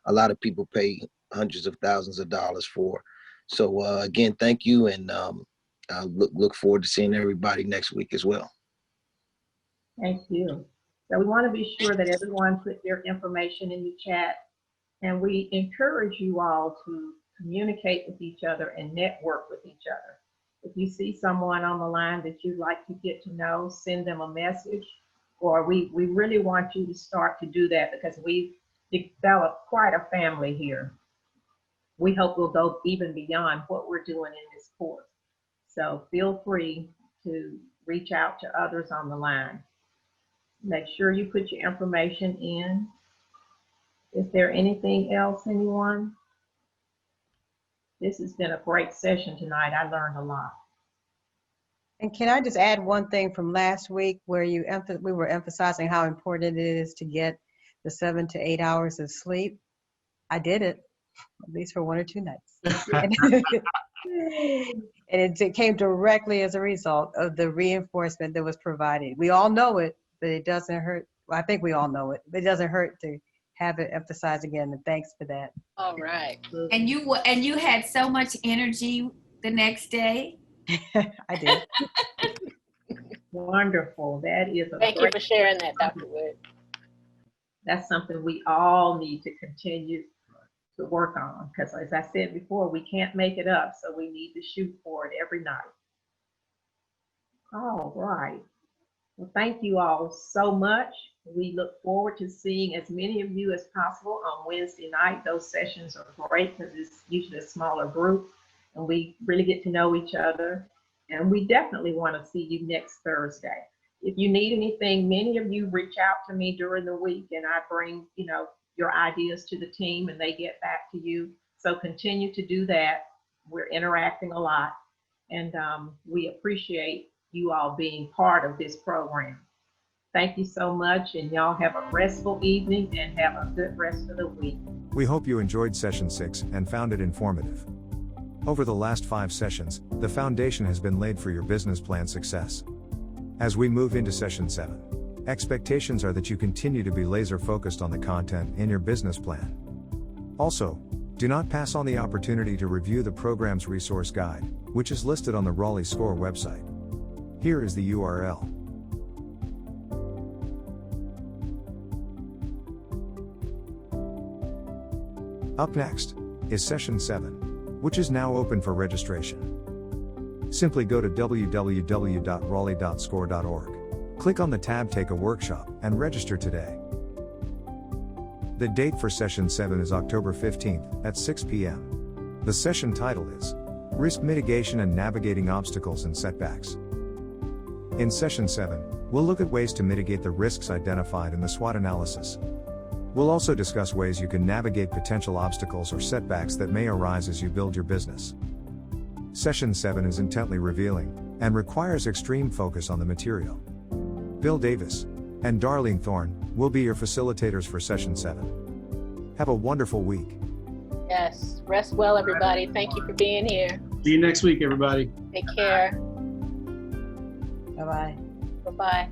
a lot of people pay hundreds of thousands of dollars for. So again, thank you, and I look forward to seeing everybody next week as well. Thank you. So we want to be sure that everyone put their information in the chat, and we encourage you all to communicate with each other and network with each other. If you see someone on the line that you'd like to get to know, send them a message, or we really want you to start to do that, because we've developed quite a family here. We hope we'll go even beyond what we're doing in this course. So feel free to reach out to others on the line. Make sure you put your information in. Is there anything else, anyone? This has been a great session tonight. I learned a lot. And can I just add one thing from last week, where we were emphasizing how important it is to get the 7 to 8 hours of sleep? I did it, at least for 1 or 2 nights. And it came directly as a result of the reinforcement that was provided. We all know it, but it doesn't hurt. Well, I think we all know it, but it doesn't hurt to have it emphasized again. And thanks for that. All right. And you had so much energy the next day. I did. Wonderful. That is Thank you for sharing that, Dr. Wood. That's something we all need to continue to work on, because as I said before, we can't make it up, so we need to shoot for it every night. All right. Well, thank you all so much. We look forward to seeing as many of you as possible on Wednesday night. Those sessions are great because it's usually a smaller group, and we really get to know each other. And we definitely want to see you next Thursday. If you need anything, many of you reach out to me during the week, and I bring, your ideas to the team, and they get back to you. So continue to do that. We're interacting a lot, and we appreciate you all being part of this program. Thank you so much, and y'all have a restful evening and have a good rest of the week. We hope you enjoyed session 6 and found it informative. Over the last 5 sessions, the foundation has been laid for your business plan success. As we move into session 7, expectations are that you continue to be laser focused on the content in your business plan. Also, do not pass on the opportunity to review the program's resource guide, which is listed on the Raleigh SCORE website. Here is the URL. Up next is session 7, which is now open for registration. Simply go to www.raleigh.score.org. Click on the tab Take a Workshop and register today. The date for session 7 is October 15th at 6 p.m. The session title is Risk Mitigation and Navigating Obstacles and Setbacks. In session 7, we'll look at ways to mitigate the risks identified in the SWOT analysis. We'll also discuss ways you can navigate potential obstacles or setbacks that may arise as you build your business. Session 7 is intently revealing and requires extreme focus on the material. Bill Davis and Darlene Thorne will be your facilitators for Session 7. Have a wonderful week. Yes. Rest well, everybody. Thank you for being here. See you next week, everybody. Take care. Bye-bye. Bye-bye.